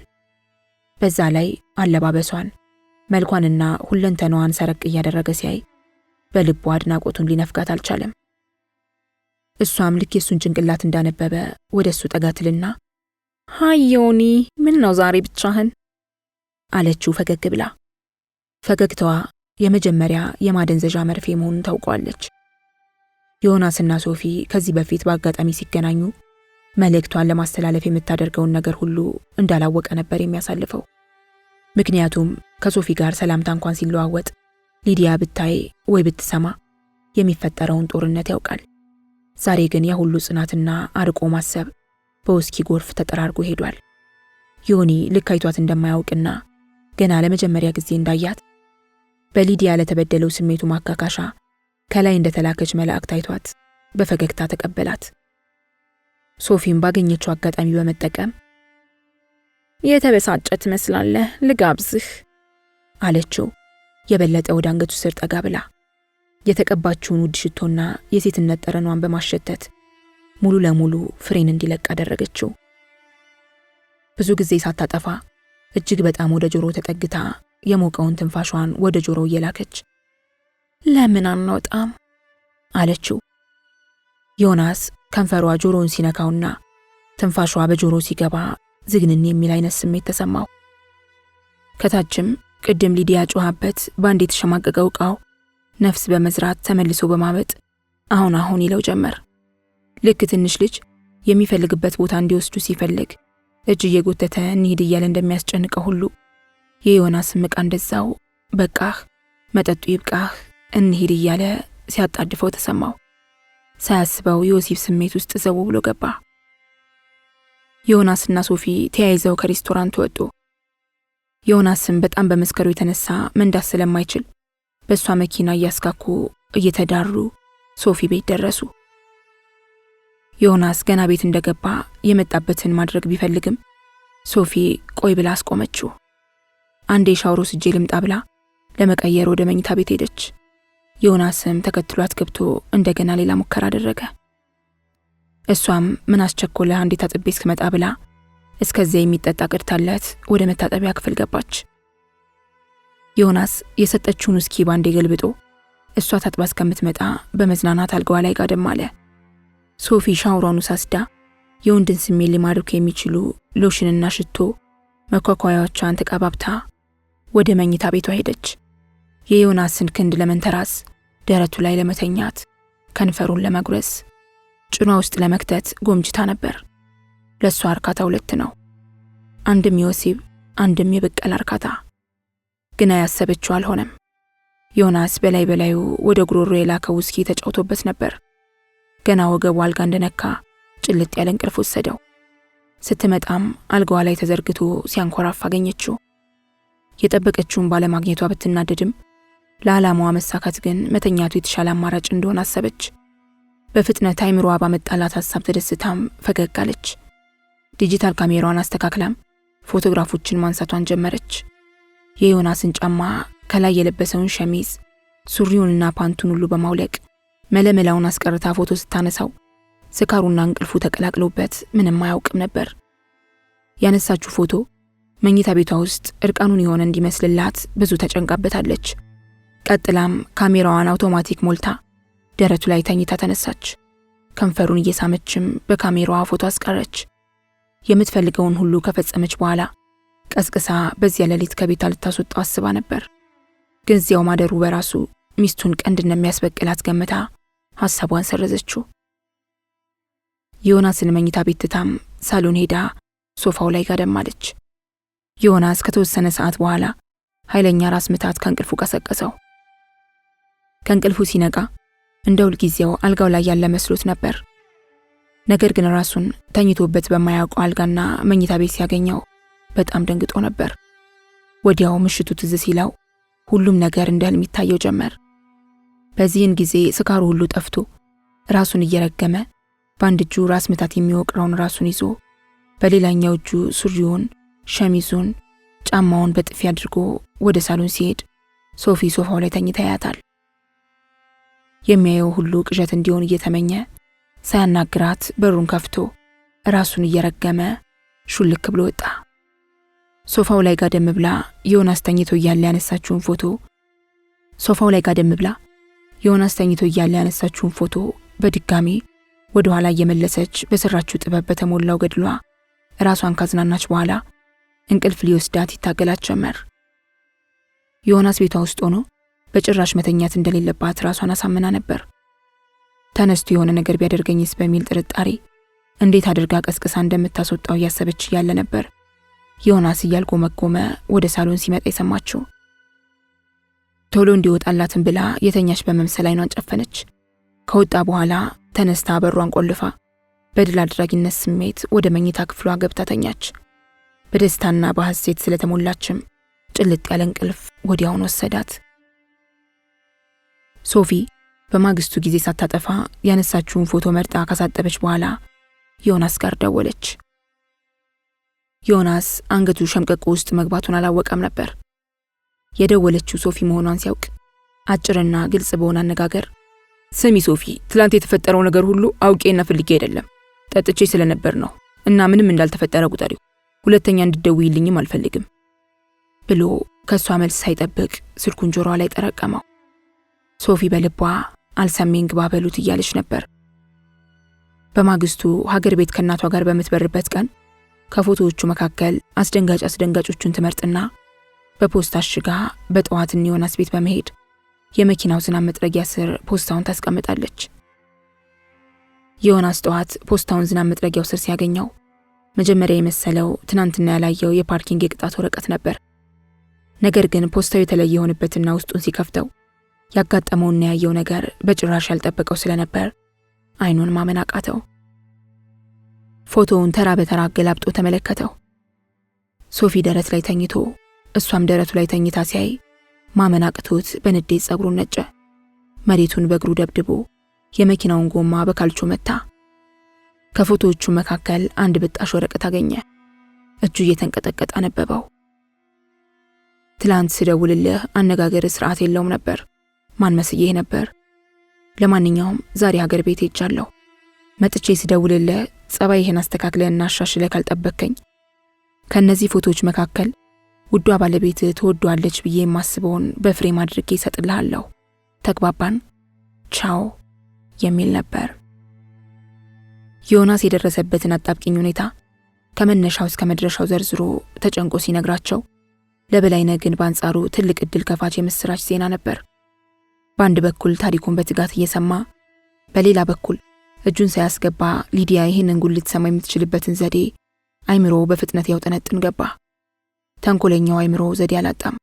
[SPEAKER 1] በዛ ላይ አለባበሷን፣ መልኳንና ሁለንተናዋን ሰረቅ እያደረገ ሲያይ በልቡ አድናቆቱን ሊነፍጋት አልቻለም። እሷም ልክ የሱን ጭንቅላት እንዳነበበ ወደሱ ጠጋትልና ሃይ ዮኒ ምን ነው ዛሬ ብቻህን አለችው ፈገግ ብላ። ፈገግታዋ የመጀመሪያ የማደንዘዣ መርፌ መሆኑን ታውቋለች። ዮናስና ሶፊ ከዚህ በፊት በአጋጣሚ ሲገናኙ መልእክቷን ለማስተላለፍ የምታደርገውን ነገር ሁሉ እንዳላወቀ ነበር የሚያሳልፈው። ምክንያቱም ከሶፊ ጋር ሰላምታ እንኳን ሲለዋወጥ ሊዲያ ብታይ ወይ ብትሰማ የሚፈጠረውን ጦርነት ያውቃል። ዛሬ ግን ያ ሁሉ ጽናትና አርቆ ማሰብ በውስኪ ጎርፍ ተጠራርጎ ሄዷል። ዮኒ ልክ አይቷት እንደማያውቅና ገና ለመጀመሪያ ጊዜ እንዳያት በሊዲያ ለተበደለው ስሜቱ ማካካሻ ከላይ እንደተላከች መልአክ ታይቷት በፈገግታ ተቀበላት። ሶፊም ባገኘችው አጋጣሚ በመጠቀም የተበሳጨ ትመስላለህ ልጋብዝህ አለችው የበለጠ ወደ አንገቱ ስር ጠጋ ብላ። የተቀባችውን ውድ ሽቶና የሴትነት ጠረኗን በማሸተት ሙሉ ለሙሉ ፍሬን እንዲለቅ አደረገችው። ብዙ ጊዜ ሳታጠፋ እጅግ በጣም ወደ ጆሮ ተጠግታ የሞቀውን ትንፋሿን ወደ ጆሮ እየላከች ለምን አንወጣም አለችው። ዮናስ ከንፈሯ ጆሮውን ሲነካውና ትንፋሿ በጆሮ ሲገባ ዝግንን የሚል አይነት ስሜት ተሰማው። ከታችም ቅድም ሊዲያ ጮኻበት ባንዴ የተሸማቀቀው ዕቃው ነፍስ በመዝራት ተመልሶ በማበጥ አሁን ይለው ጀመር። ልክ ትንሽ ልጅ የሚፈልግበት ቦታ እንዲወስዱ ሲፈልግ እጅ እየጎተተ እንሂድ እያለ እንደሚያስጨንቀው ሁሉ የዮናስ ዕቃ እንደዛው በቃህ፣ መጠጡ ይብቃህ፣ እንሂድ እያለ ሲያጣድፈው ተሰማው። ሳያስበው የወሲብ ስሜት ውስጥ ዘው ብሎ ገባ። ዮናስና ሶፊ ተያይዘው ከሬስቶራንት ወጡ። ዮናስም በጣም በመስከሩ የተነሳ መንዳት ስለማይችል በሷ መኪና እያስካኩ እየተዳሩ ሶፊ ቤት ደረሱ። ዮናስ ገና ቤት እንደገባ የመጣበትን ማድረግ ቢፈልግም ሶፊ ቆይ ብላ አስቆመችው። አንዴ ሻወር ወስጄ ልምጣ ብላ ለመቀየር ወደ መኝታ ቤት ሄደች። ዮናስም ተከትሏት ገብቶ እንደገና ሌላ ሙከራ አደረገ። እሷም ምን አስቸኮለህ አንዴ ታጥቤ እስክመጣ ብላ እስከዚያ የሚጠጣ ቅድታለት ወደ መታጠቢያ ክፍል ገባች። ዮናስ የሰጠችውን ውስኪ ባንዴ ገልብጦ እሷ ታጥባ እስከምትመጣ በመዝናናት አልጋዋ ላይ ጋደም አለ። ሶፊ ሻወሯን ሳስዳ የወንድን ስሜት ሊማርኩ የሚችሉ ሎሽንና ሽቶ መኳኳያዎቿን ተቀባብታ ወደ መኝታ ቤቷ ሄደች። የዮናስን ክንድ ለመንተራስ፣ ደረቱ ላይ ለመተኛት፣ ከንፈሩን ለመጉረስ፣ ጭኗ ውስጥ ለመክተት ጎምጅታ ነበር። ለሷ እርካታ ሁለት ነው፣ አንድም የወሲብ አንድም የበቀል እርካታ። ግን ያሰበችው አልሆነም። ዮናስ በላዩ ወደ ጉሮሮ የላከው ውስኪ ተጫውቶበት ነበር። ገና ወገቡ አልጋ እንደነካ ጭልጥ ያለ እንቅልፍ ወሰደው። ስትመጣም አልጋዋ ላይ ተዘርግቶ ሲያንኮራፍ አገኘችው። የጠበቀችውን ባለማግኘቷ ብትናደድም ለዓላማዋ መሳካት ግን መተኛቱ የተሻለ አማራጭ እንደሆነ አሰበች። በፍጥነት አይምሮዋ ባመጣላት ሐሳብ ተደስታም ፈገግ አለች። ዲጂታል ካሜራዋን አስተካክላም ፎቶግራፎችን ማንሳቷን ጀመረች። የዮናስን ጫማ፣ ከላይ የለበሰውን ሸሚዝ፣ ሱሪውንና ፓንቱን ሁሉ በማውለቅ መለመላውን አስቀርታ ፎቶ ስታነሳው ስካሩና እንቅልፉ ተቀላቅሎበት ምንም አያውቅም ነበር። ያነሳችው ፎቶ መኝታ ቤቷ ውስጥ እርቃኑን የሆነ እንዲመስልላት ብዙ ተጨንቃበታለች። ቀጥላም ካሜራዋን አውቶማቲክ ሞልታ ደረቱ ላይ ተኝታ ተነሳች። ከንፈሩን እየሳመችም በካሜራዋ ፎቶ አስቀረች። የምትፈልገውን ሁሉ ከፈጸመች በኋላ ቀስቅሳ በዚያ ሌሊት ከቤቷ ልታስወጣው አስባ ነበር። ግን እዚያው ማደሩ በራሱ ሚስቱን ቀንድ እንደሚያስበቅላት ገምታ ሐሳቧን ሰረዘችው። ዮናስን መኝታ ቤት ትታም ሳሎን ሄዳ ሶፋው ላይ ጋደም አለች። ዮናስ ከተወሰነ ሰዓት በኋላ ኃይለኛ ራስ ምታት ከእንቅልፉ ቀሰቀሰው። ከእንቅልፉ ሲነቃ እንደ ሁልጊዜው አልጋው ላይ ያለ መስሎት ነበር። ነገር ግን ራሱን ተኝቶበት በማያውቀው አልጋና መኝታ ቤት ሲያገኘው በጣም ደንግጦ ነበር። ወዲያው ምሽቱ ትዝ ሲለው ሁሉም ነገር እንደ ህልም ይታየው ጀመር። በዚህን ጊዜ ስካሩ ሁሉ ጠፍቶ ራሱን እየረገመ በአንድ እጁ ራስ ምታት የሚወቅረውን ራሱን ይዞ በሌላኛው እጁ ሱሪውን ሸሚዙን ጫማውን በጥፊ አድርጎ ወደ ሳሎን ሲሄድ ሶፊ ሶፋው ላይ ተኝታ ያያታል። የሚያየው ሁሉ ቅዠት እንዲሆን እየተመኘ ሳያናግራት በሩን ከፍቶ ራሱን እየረገመ ሹልክ ብሎ ወጣ። ሶፋው ላይ ጋደም ብላ ዮናስ ተኝቶ እያለ ያነሳችውን ፎቶ በድጋሚ ወደ ኋላ እየመለሰች በሰራችው ጥበብ በተሞላው ገድሏ ራሷን ካዝናናች በኋላ እንቅልፍ ሊወስዳት ይታገላት ጀመር። ዮናስ ቤቷ ውስጥ ሆኖ በጭራሽ መተኛት እንደሌለባት ራሷን አሳምና ነበር። ተነስቶ የሆነ ነገር ቢያደርገኝስ በሚል ጥርጣሬ እንዴት አድርጋ ቀስቅሳ እንደምታስወጣው እያሰበች እያለ ነበር ዮናስ እያልጎመጎመ ወደ ሳሎን ሲመጣ የሰማችው። ቶሎ እንዲወጣላትን ብላ የተኛች በመምሰል አይኗን ጨፈነች። ከወጣ በኋላ ተነስታ በሯን ቆልፋ በድል አድራጊነት ስሜት ወደ መኝታ ክፍሏ ገብታ ተኛች። በደስታና በሐሴት ስለተሞላችም ጭልጥ ያለ እንቅልፍ ወዲያውን ወሰዳት። ሶፊ በማግስቱ ጊዜ ሳታጠፋ ያነሳችውን ፎቶ መርጣ ካሳጠበች በኋላ ዮናስ ጋር ደወለች። ዮናስ አንገቱ ሸምቀቆ ውስጥ መግባቱን አላወቀም ነበር። የደወለችው ሶፊ መሆኗን ሲያውቅ አጭርና ግልጽ በሆነ አነጋገር ስሚ ሶፊ፣ ትላንት የተፈጠረው ነገር ሁሉ አውቄና ፈልጌ አይደለም፣ ጠጥቼ ስለነበር ነው እና ምንም እንዳልተፈጠረ ቁጠሪው፣ ሁለተኛ እንድትደውይልኝም አልፈልግም ብሎ ከሷ መልስ ሳይጠብቅ ስልኩን ጆሮዋ ላይ ጠረቀመው። ሶፊ በልቧ አልሰሜን ግባ በሉት እያለች ነበር። በማግስቱ ሀገር ቤት ከእናቷ ጋር በምትበርበት ቀን ከፎቶዎቹ መካከል አስደንጋጮቹን ትመርጥና በፖስታ አሽጋ በጠዋት ዮናስ ቤት በመሄድ የመኪናው ዝናብ መጥረጊያ ስር ፖስታውን ታስቀምጣለች። ዮናስ ጠዋት ፖስታውን ዝናብ መጥረጊያው ስር ሲያገኘው መጀመሪያ የመሰለው ትናንትና ያላየው የፓርኪንግ የቅጣት ወረቀት ነበር። ነገር ግን ፖስታው የተለየ የሆነበትና ውስጡን ሲከፍተው ያጋጠመውና ያየው ነገር በጭራሽ ያልጠበቀው ስለነበር አይኑን ማመን አቃተው። ፎቶውን ተራ በተራ አገላብጦ ተመለከተው። ሶፊ ደረት ላይ ተኝቶ እሷም ደረቱ ላይ ተኝታ ሲያይ ማመን አቅቶት በንዴት ጸጉሩን ነጨ። መሬቱን በእግሩ ደብድቦ የመኪናውን ጎማ በካልቾ መታ። ከፎቶዎቹ መካከል አንድ ብጣሽ ወረቀት አገኘ። እጁ እየተንቀጠቀጠ አነበበው። ትላንት ስደውልልህ አነጋገር ስርዓት የለውም ነበር። ማን መስዬህ ነበር? ለማንኛውም ዛሬ ሀገር ቤት ሄጃለሁ። መጥቼ ስደውልልህ ጸባይህን አስተካክለህና አሻሽለህ ካልጠበከኝ ከነዚህ ፎቶዎች መካከል ውዷ ባለቤትህ ትወዷለች ብዬ የማስበውን በፍሬም አድርጌ እሰጥልሃለሁ። ተግባባን? ቻው የሚል ነበር። ዮናስ የደረሰበትን አጣብቂኝ ሁኔታ ከመነሻው እስከ መድረሻው ዘርዝሮ ተጨንቆ ሲነግራቸው ለበላይነህ ግን በአንጻሩ ትልቅ እድል ከፋች የምስራች ዜና ነበር። በአንድ በኩል ታሪኩን በትጋት እየሰማ በሌላ በኩል እጁን ሳያስገባ ሊዲያ ይህንን ጉድ ልትሰማ የምትችልበትን ዘዴ አይምሮ በፍጥነት ያውጠነጥን ገባ። ተንኮለኛው አይምሮ ዘዴ አላጣም።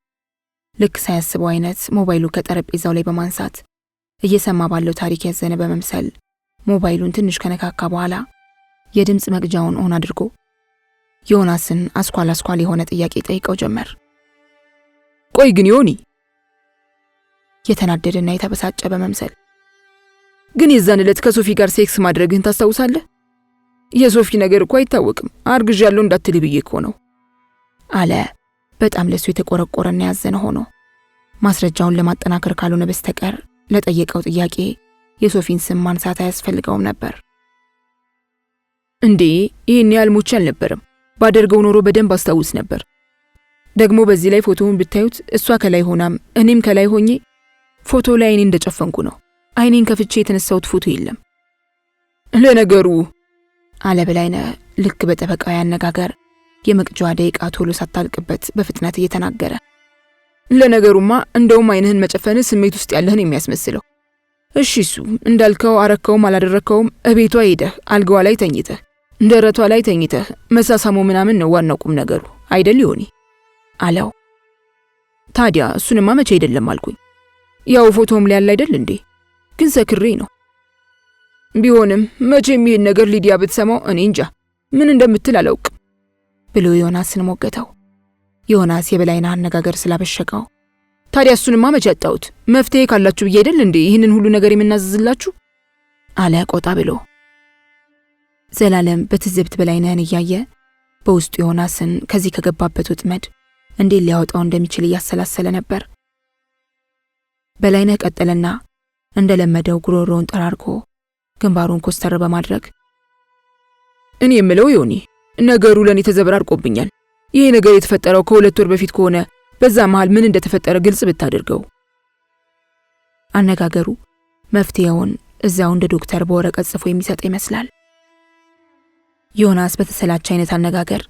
[SPEAKER 1] ልክ ሳያስበው አይነት ሞባይሉ ከጠረጴዛው ላይ በማንሳት እየሰማ ባለው ታሪክ ያዘነ በመምሰል ሞባይሉን ትንሽ ከነካካ በኋላ የድምጽ መቅጃውን ኦን አድርጎ ዮናስን አስኳል የሆነ ጥያቄ ጠይቀው ጀመር።
[SPEAKER 2] ቆይ ግን ዮኒ፣
[SPEAKER 1] የተናደደና የተበሳጨ በመምሰል
[SPEAKER 2] ግን የዛን ዕለት ከሶፊ ጋር ሴክስ ማድረግህን ታስታውሳለህ? የሶፊ ነገር እኮ አይታወቅም፣ አርግዣለሁ እንዳትል ብዬ እኮ ነው
[SPEAKER 1] አለ። በጣም ለሱ የተቆረቆረና ያዘነ ሆኖ ማስረጃውን ለማጠናከር ካልሆነ በስተቀር ለጠየቀው ጥያቄ የሶፊን ስም ማንሳት አያስፈልገውም ነበር።
[SPEAKER 2] እንዴ ይህን ያህል ሞቼ አልነበረም። ባደርገው ኖሮ በደንብ አስታውስ ነበር። ደግሞ በዚህ ላይ ፎቶውን ብታዩት እሷ ከላይ ሆናም እኔም ከላይ ሆኜ ፎቶ ላይ አይኔን እንደጨፈንኩ ነው። አይኔን ከፍቼ የተነሳሁት ፎቶ የለም።
[SPEAKER 3] ለነገሩ
[SPEAKER 1] አለ በላይነህ ልክ በጠበቃው ያነጋገር የመቅጃዋ ደቂቃ ቶሎ ሳታልቅበት በፍጥነት እየተናገረ፣
[SPEAKER 3] ለነገሩማ እንደውም አይንህን መጨፈንህ ስሜት ውስጥ ያለህን የሚያስመስለው። እሺ እሱ እንዳልከው አረከውም አላደረከውም እቤቷ ሄደህ አልጋዋ ላይ ተኝተህ ደረቷ ላይ ተኝተህ መሳሳሙ ምናምን ነው ዋናው ቁም ነገሩ አይደል ይሆኒ
[SPEAKER 1] አለው።
[SPEAKER 3] ታዲያ እሱንማ መቼ አይደለም አልኩኝ። ያው ፎቶም ላይ ያለ አይደል እንዴ? ግን ሰክሬ ነው። ቢሆንም መቼም ይሄን ነገር ሊዲያ ብትሰማው እኔ እንጃ ምን እንደምትል አላውቅም
[SPEAKER 1] ብሎ ዮናስን ሞገተው። ዮናስ የበላይነህ አነጋገር ስላበሸቀው
[SPEAKER 3] ታዲያ እሱንማ መቼ አጣሁት? መፍትሄ ካላችሁ ብዬ አይደል እንዴ ይህንን ሁሉ ነገር የምናዝዝላችሁ
[SPEAKER 1] አለ ቆጣ ብሎ። ዘላለም በትዝብት በላይነህን እያየ በውስጡ ዮናስን ከዚህ ከገባበት ወጥመድ እንዴት ሊያወጣው እንደሚችል እያሰላሰለ ነበር። በላይነህ ቀጠለና እንደለመደው ጉሮሮውን ጠራርጎ ግንባሩን ኮስተር በማድረግ
[SPEAKER 3] እኔ የምለው ዮኒ፣ ነገሩ ለኔ ተዘበራርቆብኛል። ይሄ ነገር የተፈጠረው ከ2 ወር በፊት ከሆነ በዛ መሃል ምን እንደተፈጠረ ግልጽ ብታደርገው።
[SPEAKER 1] አነጋገሩ መፍትሄውን እዛው እንደ ዶክተር በወረቀት ጽፎ የሚሰጥ ይመስላል። ዮናስ በተሰላቸ አይነት አነጋገር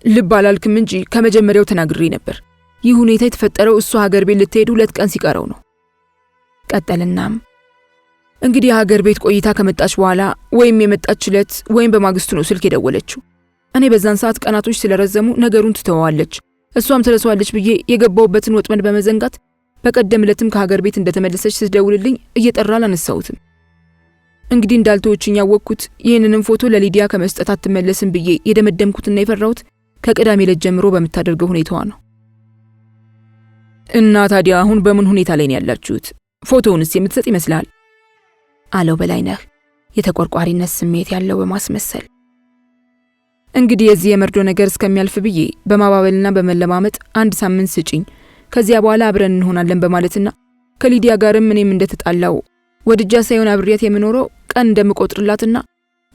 [SPEAKER 3] ልብ አላልክም እንጂ ከመጀመሪያው ተናግሬ ነበር። ይህ ሁኔታ የተፈጠረው እሷ ሀገር ቤት ልትሄድ 2 ቀን ሲቀረው ነው።
[SPEAKER 1] ቀጠልናም
[SPEAKER 3] እንግዲህ ሀገር ቤት ቆይታ ከመጣች በኋላ ወይም የመጣችለት ወይም በማግስቱ ነው ስልክ የደወለችው። እኔ በዛን ሰዓት ቀናቶች ስለረዘሙ ነገሩን ትተዋለች፣ እሷም ትረሳዋለች ብዬ የገባውበትን ወጥመድ በመዘንጋት በቀደም ዕለትም ከሀገር ቤት እንደተመለሰች ስትደውልልኝ እየጠራ አላነሳሁትም። እንግዲህ እንዳልተወችኝ ያወቅኩት ይህንንም ፎቶ ለሊዲያ ከመስጠት አትመለስም ብዬ የደመደምኩትና የፈራሁት ከቅዳሜ ዕለት ጀምሮ በምታደርገው ሁኔታዋ ነው። እና ታዲያ አሁን በምን ሁኔታ ላይ ነው ያላችሁት? ፎቶውንስ የምትሰጥ ይመስላል?
[SPEAKER 1] አለው በላይነህ የተቆርቋሪነት ስሜት ያለው በማስመሰል።
[SPEAKER 3] እንግዲህ የዚህ የመርዶ ነገር እስከሚያልፍ ብዬ በማባበልና በመለማመጥ 1 ሳምንት ስጪኝ፣ ከዚያ በኋላ አብረን እንሆናለን በማለትና ከሊዲያ ጋርም እኔም እንደተጣላው ወድጃ ሳይሆን አብሬያት የምኖረው ቀን እንደምቆጥርላትና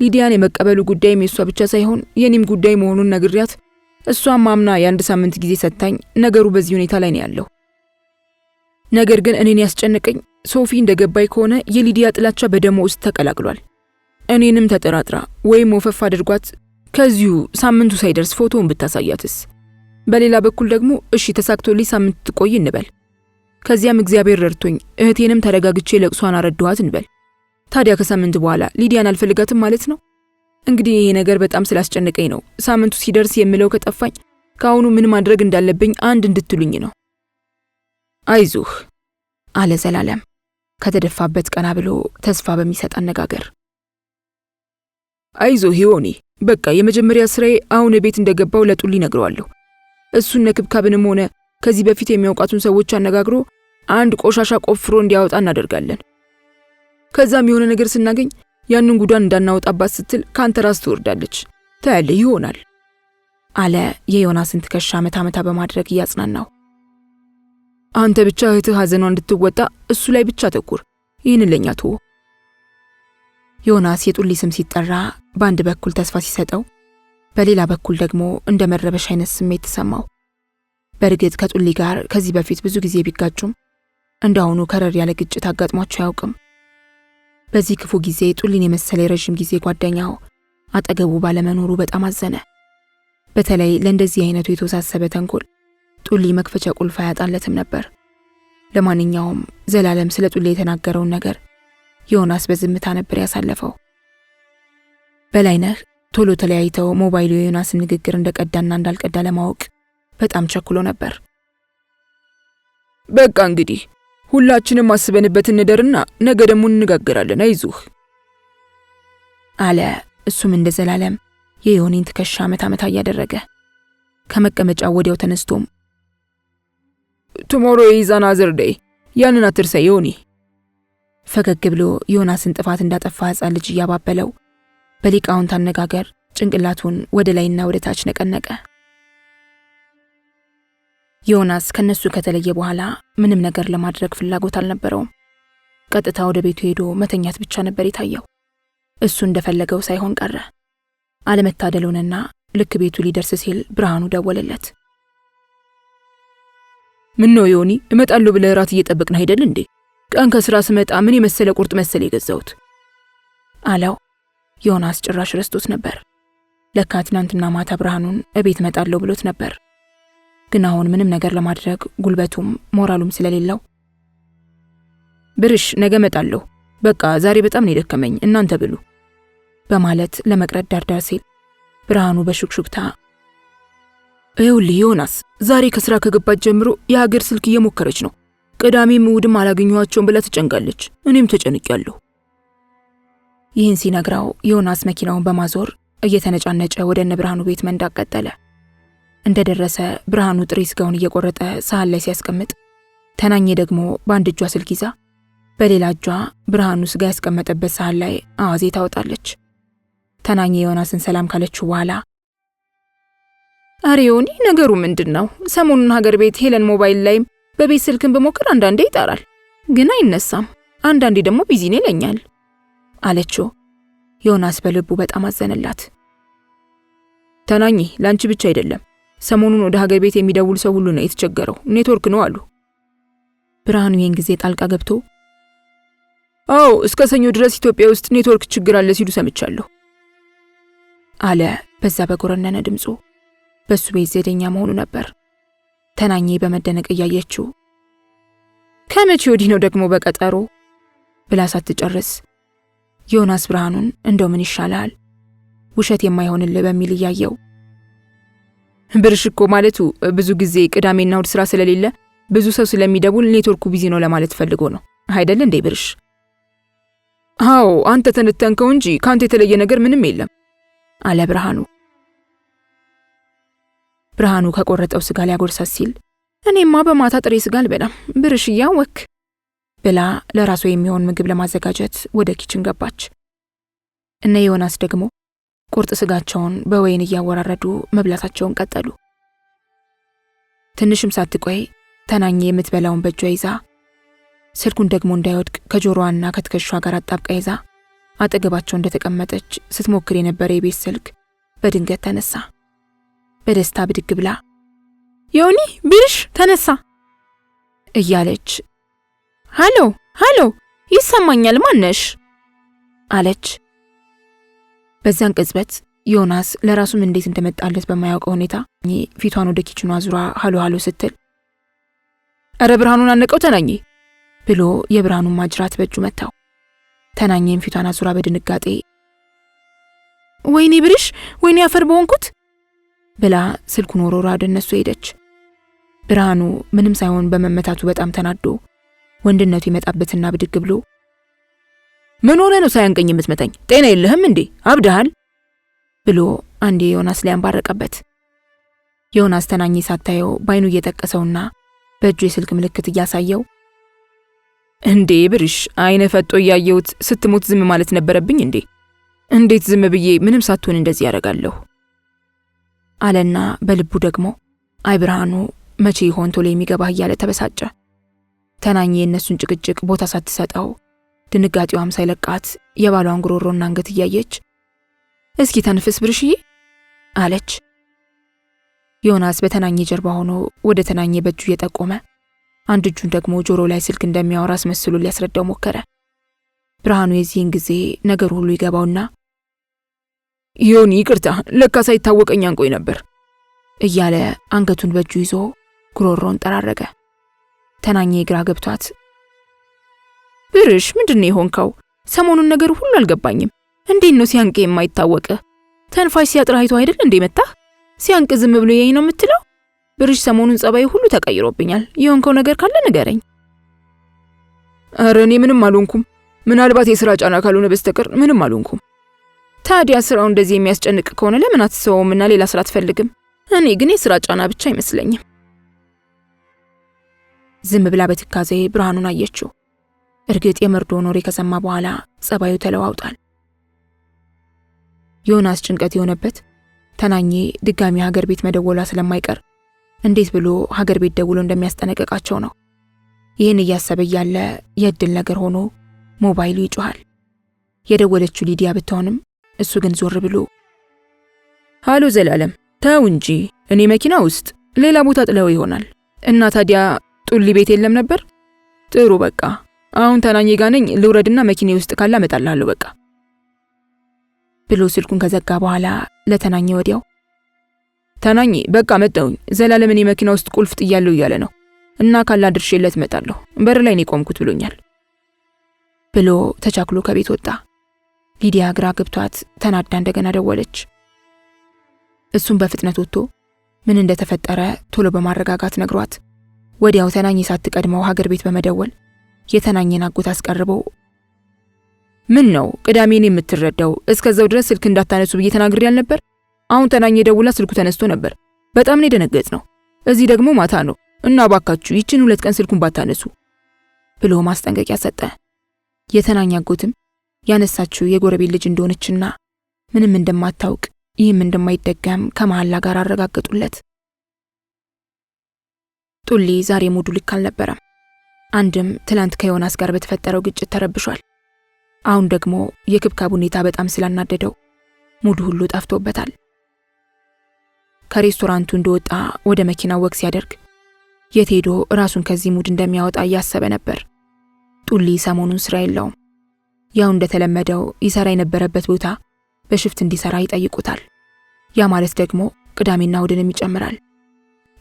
[SPEAKER 3] ሊዲያን የመቀበሉ ጉዳይም የሷ ብቻ ሳይሆን የኔም ጉዳይ መሆኑን ነግሪያት እሷም ማምና የ1 ሳምንት ጊዜ ሰጥታኝ ነገሩ በዚህ ሁኔታ ላይ ነው ያለው። ነገር ግን እኔን ያስጨነቀኝ ሶፊ እንደገባይ ከሆነ የሊዲያ ጥላቻ በደሞ ውስጥ ተቀላቅሏል። እኔንም ተጠራጥራ ወይም ወፈፍ አድርጓት ከዚሁ ሳምንቱ ሳይደርስ ፎቶውን ብታሳያትስ? በሌላ በኩል ደግሞ እሺ ተሳክቶልኝ ሳምንት ትቆይ እንበል። ከዚያም እግዚአብሔር ረድቶኝ እህቴንም ተረጋግቼ ለቅሷን አረድኋት እንበል። ታዲያ ከሳምንት በኋላ ሊዲያን አልፈልጋትም ማለት ነው? እንግዲህ ይሄ ነገር በጣም ስላስጨነቀኝ ነው ሳምንቱ ሲደርስ የምለው ከጠፋኝ ከአሁኑ ምን ማድረግ እንዳለብኝ አንድ እንድትሉኝ ነው። አይዞህ
[SPEAKER 1] አለ ዘላለም ከተደፋበት ቀና ብሎ ተስፋ በሚሰጥ አነጋገር።
[SPEAKER 3] አይዞህ ዮኒ፣ በቃ የመጀመሪያ ስራዬ አሁን ቤት እንደገባው ለጡሊ ነግረዋለሁ። እሱን ነክብካብንም ሆነ ከዚህ በፊት የሚያውቃቱን ሰዎች አነጋግሮ አንድ ቆሻሻ ቆፍሮ እንዲያወጣ እናደርጋለን። ከዛም የሆነ ነገር ስናገኝ ያንን ጉዳን እንዳናወጣባት ስትል ካንተ ራስ ትወርዳለች። ታያለህ ይሆናል
[SPEAKER 1] አለ የዮናስን ትከሻ መታ በማድረግ እያጽናናው።
[SPEAKER 3] አንተ ብቻ እህትህ ሐዘኗ እንድትወጣ እሱ ላይ ብቻ ተኩር። ይህን ለኛ ተወው።
[SPEAKER 1] ዮናስ የጡሊ ስም ሲጠራ በአንድ በኩል ተስፋ ሲሰጠው፣ በሌላ በኩል ደግሞ እንደ መረበሽ አይነት ስሜት ተሰማው። በእርግጥ ከጡሊ ጋር ከዚህ በፊት ብዙ ጊዜ ቢጋጩም እንዳሁኑ ከረር ያለ ግጭት አጋጥሟቸው አያውቅም። በዚህ ክፉ ጊዜ ጡሊን የመሰለ የረጅም ጊዜ ጓደኛው አጠገቡ ባለመኖሩ በጣም አዘነ። በተለይ ለእንደዚህ አይነቱ የተወሳሰበ ተንኮል ጡሊ መክፈቻ ቁልፍ አያጣለትም ነበር። ለማንኛውም ዘላለም ስለ ጡሊ የተናገረውን ነገር ዮናስ በዝምታ ነበር ያሳለፈው። በላይነህ ቶሎ ተለያይተው ሞባይሉ የዮናስን ንግግር እንደቀዳና እንዳልቀዳ ለማወቅ በጣም ቸኩሎ ነበር።
[SPEAKER 3] በቃ እንግዲህ ሁላችንም አስበንበት እንደርና ነገ ደግሞ እንነጋገራለን፣ አይዞህ
[SPEAKER 1] አለ። እሱም እንደ ዘላለም የዮኒን ትከሻ መታ እያደረገ ከመቀመጫው ወዲያው ተነስቶም
[SPEAKER 3] ቱሞሮ ኢዝ አናዘር ዴይ፣ ያንን አትርሳ ዮኒ።
[SPEAKER 1] ፈገግ ብሎ ዮናስን ጥፋት እንዳጠፋ ሕፃን ልጅ እያባበለው በሊቃውንት አነጋገር ጭንቅላቱን ወደ ላይና ወደ ታች ነቀነቀ። ዮናስ ከነሱ ከተለየ በኋላ ምንም ነገር ለማድረግ ፍላጎት አልነበረውም። ቀጥታ ወደ ቤቱ ሄዶ መተኛት ብቻ ነበር የታየው። እሱ እንደፈለገው ሳይሆን ቀረ። አለመታደሉንና ልክ ቤቱ ሊደርስ ሲል ብርሃኑ ደወለለት።
[SPEAKER 3] ምን ነው ዮኒ፣ እመጣለሁ ብለህ ራት እየጠበቅን አይደል እንዴ? ቀን ከስራ ስመጣ ምን የመሰለ ቁርጥ መሰለ የገዛሁት
[SPEAKER 1] አለው። ዮናስ ጭራሽ ረስቶት ነበር። ለካ ትናንትና ማታ ብርሃኑን እቤት እመጣለሁ ብሎት ነበር። ግን አሁን ምንም ነገር ለማድረግ ጉልበቱም ሞራሉም ስለሌለው
[SPEAKER 3] ብርሽ ነገ እመጣለሁ፣ በቃ ዛሬ በጣም ነው የደከመኝ፣ እናንተ ብሉ
[SPEAKER 1] በማለት ለመቅረት ዳርዳር ሲል ብርሃኑ በሹክሹክታ
[SPEAKER 3] ይኸውልህ ዮናስ፣ ዛሬ ከስራ ከገባች ጀምሮ የሀገር ስልክ እየሞከረች ነው። ቅዳሜም እሑድም አላገኘኋቸውም ብላ ትጨንቃለች። እኔም ተጨንቄያለሁ።
[SPEAKER 1] ይህን ሲነግራው ዮናስ መኪናውን በማዞር እየተነጫነጨ ወደ እነ ብርሃኑ ቤት መንዳት ቀጠለ። እንደደረሰ ብርሃኑ ጥሬ ስጋውን እየቆረጠ ሳህን ላይ ሲያስቀምጥ፣ ተናኘ ደግሞ በአንድ እጇ ስልክ ይዛ በሌላ እጇ ብርሃኑ ስጋ ያስቀመጠበት ሳህን ላይ አዋዜ ታወጣለች። ተናኘ ዮናስን ሰላም ካለችው በኋላ
[SPEAKER 2] አሪዮኒ ነገሩ ምንድነው? ሰሞኑን ሀገር ቤት ሄለን ሞባይል ላይም በቤት ስልክን በሞከር አንዳንዴ ይጣራል፣ ግን አይነሳም። አንዳንዴ ደግሞ ቢዚ ነው ይለኛል
[SPEAKER 1] አለችው። ዮናስ በልቡ በጣም አዘነላት።
[SPEAKER 3] ተናኘ ላንቺ ብቻ አይደለም፣ ሰሞኑን ወደ ሀገር ቤት የሚደውል ሰው ሁሉ ነው የተቸገረው፣ ኔትወርክ ነው አሉ።
[SPEAKER 1] ብርሃኑ ይህን ጊዜ ጣልቃ ገብቶ
[SPEAKER 3] አዎ እስከ ሰኞ ድረስ ኢትዮጵያ ውስጥ ኔትወርክ ችግር አለ ሲሉ ሰምቻለሁ
[SPEAKER 1] አለ በዛ በጎረነነ ድምፁ። በሱ ቤት ዘዴኛ መሆኑ ነበር። ተናኘ በመደነቅ እያየችው
[SPEAKER 2] ከመቼ ወዲህ ነው ደግሞ በቀጠሮ
[SPEAKER 1] ብላ ሳትጨርስ ዮናስ ብርሃኑን እንደው ምን ይሻላል ውሸት የማይሆንልህ በሚል እያየው
[SPEAKER 3] ብርሽ እኮ ማለቱ ብዙ ጊዜ ቅዳሜና እሁድ ስራ ስለሌለ ብዙ ሰው ስለሚደውል ኔትወርኩ ቢዚ ነው ለማለት ፈልጎ ነው አይደል እንዴ ብርሽ? አዎ አንተ ተነተንከው እንጂ ካንተ የተለየ ነገር ምንም የለም
[SPEAKER 1] አለ ብርሃኑ። ብርሃኑ ከቆረጠው ስጋ ሊያጎርሳት ሲል
[SPEAKER 2] እኔማ በማታ ጥሬ ስጋ አልበላም ብርሽ ያወክ
[SPEAKER 1] ብላ ለራሷ የሚሆን ምግብ ለማዘጋጀት ወደ ኪችን ገባች። እነ ዮናስ ደግሞ ቁርጥ ስጋቸውን በወይን እያወራረዱ መብላታቸውን ቀጠሉ። ትንሽም ሳትቆይ ተናኘ የምትበላውን በእጇ ይዛ ስልኩን ደግሞ እንዳይወድቅ ከጆሮዋና ከትከሻዋ ጋር አጣብቃ ይዛ አጠገባቸው እንደተቀመጠች ስትሞክር የነበረ የቤት ስልክ በድንገት ተነሳ። በደስታ ብድግ ብላ
[SPEAKER 2] ዮኒ ብርሽ ተነሳ
[SPEAKER 1] እያለች
[SPEAKER 2] ሃሎ ሃሎ ይሰማኛል ማነሽ
[SPEAKER 1] አለች። በዛን ቅጽበት ዮናስ ለራሱም እንዴት እንደመጣለት በማያውቀው ሁኔታ ፊቷን ወደ ኪችኗ ዙራ ሃሎ ሃሎ ስትል
[SPEAKER 3] አረ ብርሃኑን አነቀው ተናኘ
[SPEAKER 1] ብሎ የብርሃኑን ማጅራት በእጁ መታው። ተናኘም ፊቷን አዙራ በድንጋጤ
[SPEAKER 2] ወይኔ ብርሽ ወይኔ አፈር በሆንኩት
[SPEAKER 1] ብላ ስልኩን ወሮራ ወደ እነሱ ሄደች። ብርሃኑ ምንም ሳይሆን በመመታቱ በጣም ተናዶ ወንድነቱ ይመጣበትና ብድግ ብሎ
[SPEAKER 3] ምን ሆነ ነው ሳያንቀኝ የምትመታኝ? ጤና የለህም እንዴ? አብደሃል
[SPEAKER 1] ብሎ አንዴ ዮናስ ላይ አንባረቀበት። ዮናስ ተናኘ ሳታየው ባይኑ እየጠቀሰውና በእጁ የስልክ ምልክት እያሳየው
[SPEAKER 3] እንዴ ብርሽ አይነ ፈጦ እያየሁት ስትሞት ዝም ማለት ነበረብኝ እንዴ? እንዴት ዝም ብዬ ምንም ሳትሆን እንደዚህ ያደርጋለሁ
[SPEAKER 1] አለና በልቡ ደግሞ አይ ብርሃኑ መቼ ይሆን ቶሎ የሚገባህ እያለ ተበሳጨ። ተናኘ የእነሱን ጭቅጭቅ ቦታ ሳትሰጠው ድንጋጤዋም ሳይለቃት የባሏን ጉሮሮና አንገት እያየች
[SPEAKER 2] እስኪ ተንፍስ ብርሽዬ
[SPEAKER 1] አለች። ዮናስ በተናኘ ጀርባ ሆኖ ወደ ተናኘ በእጁ እየጠቆመ አንድ እጁን ደግሞ ጆሮ ላይ ስልክ እንደሚያወራ አስመስሎ ሊያስረዳው ሞከረ። ብርሃኑ የዚህን ጊዜ ነገር ሁሉ ይገባውና
[SPEAKER 3] ዮኒ ይቅርታ ለካ ሳይታወቀኝ አንቆይ ነበር
[SPEAKER 1] እያለ አንገቱን በእጁ ይዞ ጉሮሮን ጠራረገ። ተናኘ ግራ ገብቷት
[SPEAKER 2] ብርሽ ምንድነው የሆንከው? ሰሞኑን ነገር ሁሉ አልገባኝም። እንዴት ነው ሲያንቅ የማይታወቅ? ተንፋሽ ሲያጥራ አይቶ አይደል እንዴ መታህ? ሲያንቅ ዝም ብሎ ያይ ነው የምትለው? ብርሽ ሰሞኑን ጸባይ ሁሉ ተቀይሮብኛል። የሆንከው ነገር ካለ ንገረኝ።
[SPEAKER 3] ኧረ እኔ ምንም አልሆንኩም። ምናልባት የሥራ ጫና ካልሆነ በስተቀር ምንም አልሆንኩም።
[SPEAKER 2] ታዲያ ስራው እንደዚህ የሚያስጨንቅ ከሆነ ለምን አትሰውምና ሌላ ስራ አትፈልግም? እኔ ግን የሥራ ጫና ብቻ አይመስለኝም።
[SPEAKER 1] ዝም ብላ በትካዜ ብርሃኑን አየችው። እርግጥ የመርዶ ኖሬ ከሰማ በኋላ ጸባዩ ተለዋውጣል። ዮናስ ጭንቀት የሆነበት ተናኘ ድጋሚ ሀገር ቤት መደወሏ ስለማይቀር እንዴት ብሎ ሀገር ቤት ደውሎ እንደሚያስጠነቅቃቸው ነው። ይህን እያሰበ ያለ የእድል ነገር ሆኖ ሞባይሉ ይጮሃል። የደወለችው ሊዲያ ብትሆንም እሱ ግን ዞር ብሎ
[SPEAKER 3] ሃሎ ዘላለም ተው እንጂ እኔ መኪና ውስጥ ሌላ ቦታ ጥለው ይሆናል እና ታዲያ ጡሊ ቤት የለም ነበር? ጥሩ በቃ አሁን ተናኘ ጋር ነኝ፣ ልውረድና መኪኔ ውስጥ ካለ አመጣልሃለሁ በቃ
[SPEAKER 1] ብሎ ስልኩን ከዘጋ በኋላ ለተናኘ ወዲያው
[SPEAKER 3] ተናኘ በቃ መጣሁኝ፣ ዘላለም እኔ መኪና ውስጥ ቁልፍ ጥያለሁ እያለ ነው እና ካላ ድርሼለት እመጣለሁ፣ በር ላይ ነው ቆምኩት ብሎኛል
[SPEAKER 1] ብሎ ተቻክሎ ከቤት ወጣ። ሊዲያ ግራ ገብቷት ተናዳ እንደገና ደወለች። እሱም በፍጥነት ወጥቶ ምን እንደተፈጠረ ቶሎ በማረጋጋት ነግሯት ወዲያው ተናኘ ሳትቀድመው ሀገር ቤት በመደወል የተናኘን አጎት አስቀርበው
[SPEAKER 3] ምን ነው ቅዳሜን የምትረዳው? እስከዛው ድረስ ስልክ እንዳታነሱ ብዬ ተናግሬ ያልነበር? አሁን ተናኘ ደውላ ስልኩ ተነስቶ ነበር። በጣም ነው የደነገጥነው። እዚህ ደግሞ ማታ ነው እና ባካችሁ ይችን 2 ቀን ስልኩን ባታነሱ
[SPEAKER 1] ብሎ ማስጠንቀቂያ ሰጠ። የተናኘ አጎትም ያነሳችው የጎረቤት ልጅ እንደሆነችና ምንም እንደማታውቅ ይህም እንደማይደገም ከመሐላ ጋር አረጋገጡለት። ጡሊ ዛሬ ሙዱ ልክ አልነበረም። አንድም ትላንት ከዮናስ ጋር በተፈጠረው ግጭት ተረብሿል። አሁን ደግሞ የክብካብ ሁኔታ በጣም ስላናደደው ሙዱ ሁሉ ጠፍቶበታል። ከሬስቶራንቱ እንደወጣ ወደ መኪናው ወግ ሲያደርግ የት ሄዶ ራሱን ከዚህ ሙድ እንደሚያወጣ እያሰበ ነበር። ጡሊ ሰሞኑን ስራ የለውም። ያው እንደተለመደው ይሰራ የነበረበት ቦታ በሽፍት እንዲሰራ ይጠይቁታል። ያ ማለት ደግሞ ቅዳሜና እሁድንም ይጨምራል።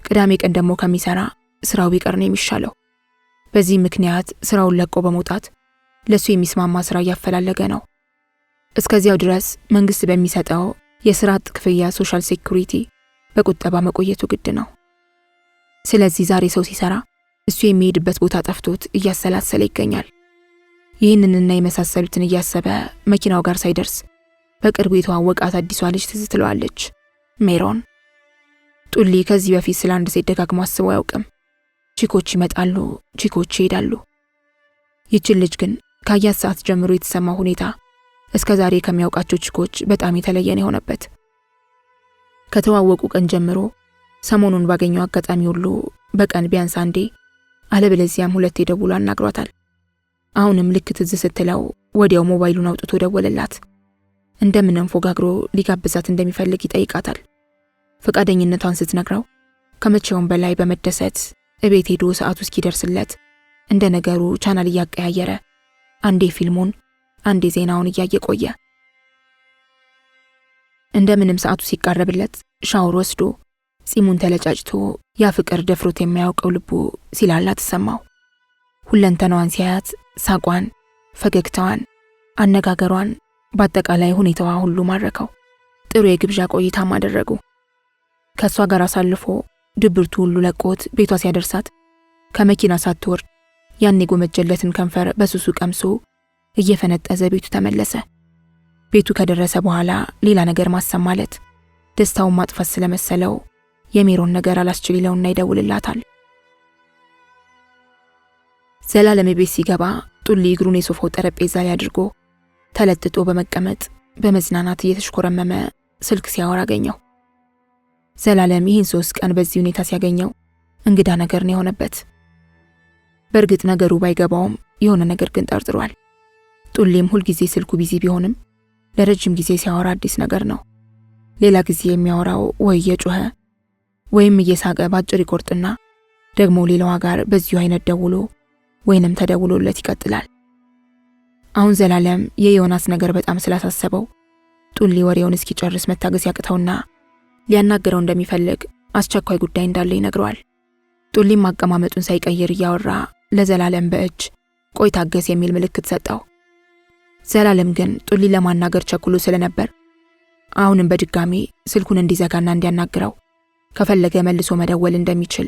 [SPEAKER 1] ቅዳሜ ቀን ደግሞ ከሚሰራ ስራው ቢቀር ነው የሚሻለው። በዚህ ምክንያት ስራውን ለቆ በመውጣት ለሱ የሚስማማ ስራ እያፈላለገ ነው። እስከዚያው ድረስ መንግስት በሚሰጠው የስራ አጥ ክፍያ ሶሻል ሴኩሪቲ በቁጠባ መቆየቱ ግድ ነው። ስለዚህ ዛሬ ሰው ሲሰራ እሱ የሚሄድበት ቦታ ጠፍቶት እያሰላሰለ ይገኛል። ይህንንና የመሳሰሉትን እያሰበ መኪናው ጋር ሳይደርስ በቅርቡ የተዋወቃት አዲሷ ልጅ ትዝ ትለዋለች፣ ሜሮን። ጡሊ ከዚህ በፊት ስለ አንድ ሴት ደጋግሞ አስቦ አያውቅም። ቺኮች ይመጣሉ፣ ቺኮች ይሄዳሉ። ይችን ልጅ ግን ካያት ሰዓት ጀምሮ የተሰማው ሁኔታ እስከ ዛሬ ከሚያውቃቸው ቺኮች በጣም የተለየ ነው የሆነበት። ከተዋወቁ ቀን ጀምሮ ሰሞኑን ባገኘው አጋጣሚ ሁሉ በቀን ቢያንስ አንዴ አለበለዚያም ሁለቴ ደውሎ አናግሯታል። አሁንም ልክ ትዝ ስትለው ወዲያው ሞባይሉን አውጥቶ ደወለላት። እንደምንም ፎጋግሮ ሊጋብዛት እንደሚፈልግ ይጠይቃታል። ፈቃደኝነቷን ስትነግረው ከመቼውም በላይ በመደሰት እቤት ሄዶ ሰዓቱ እስኪደርስለት እንደ ነገሩ ቻናል እያቀያየረ አንዴ ፊልሙን አንዴ ዜናውን እያየ ቆየ። እንደምንም ሰዓቱ ሲቃረብለት ሻወር ወስዶ ጺሙን ተለጫጭቶ ያ ፍቅር ደፍሮት የማያውቀው ልቡ ሲላላ ተሰማው። ሁለንተናዋን ሲያያት ሳቋን፣ ፈገግታዋን፣ አነጋገሯን፣ በአጠቃላይ ሁኔታዋ ሁሉ ማረከው። ጥሩ የግብዣ ቆይታም አደረጉ። ከሷ ጋር አሳልፎ ድብርቱ ሁሉ ለቆት ቤቷ ሲያደርሳት ከመኪና ሳትወርድ ያን የጎመጀለትን ከንፈር በሱሱ ቀምሶ እየፈነጠዘ ቤቱ ተመለሰ። ቤቱ ከደረሰ በኋላ ሌላ ነገር ማሰብ ማለት ደስታውን ማጥፋት ስለመሰለው የሜሮን ነገር አላስችል ይለውና ይደውልላታል። ዘላለም ቤት ሲገባ ጡሊ እግሩን የሶፋው ጠረጴዛ ላይ አድርጎ ተለጥጦ በመቀመጥ በመዝናናት እየተሽኮረመመ ስልክ ሲያወራ አገኘው። ዘላለም ይህን 3 ቀን በዚህ ሁኔታ ሲያገኘው እንግዳ ነገር ነው የሆነበት። በእርግጥ ነገሩ ባይገባውም የሆነ ነገር ግን ጠርጥሯል። ጡሊም ሁልጊዜ ስልኩ ቢዚ ቢሆንም ለረጅም ጊዜ ሲያወራ አዲስ ነገር ነው። ሌላ ጊዜ የሚያወራው ወይ እየጮኸ ወይም እየሳቀ ባጭር ይቆርጥና ደግሞ ሌላዋ ጋር በዚሁ አይነት ደውሎ ወይንም ተደውሎለት ይቀጥላል። አሁን ዘላለም የዮናስ ነገር በጣም ስላሳሰበው ጡሊ ወሬውን እስኪጨርስ መታገስ ያቅተውና ሊያናገረው እንደሚፈልግ አስቸኳይ ጉዳይ እንዳለ ይነግረዋል። ጡሊም አቀማመጡን ሳይቀይር እያወራ ለዘላለም በእጅ ቆይ ታገስ የሚል ምልክት ሰጠው። ዘላለም ግን ጡሊ ለማናገር ቸኩሎ ስለነበር አሁንም በድጋሚ ስልኩን እንዲዘጋና እንዲያናግረው ከፈለገ መልሶ መደወል እንደሚችል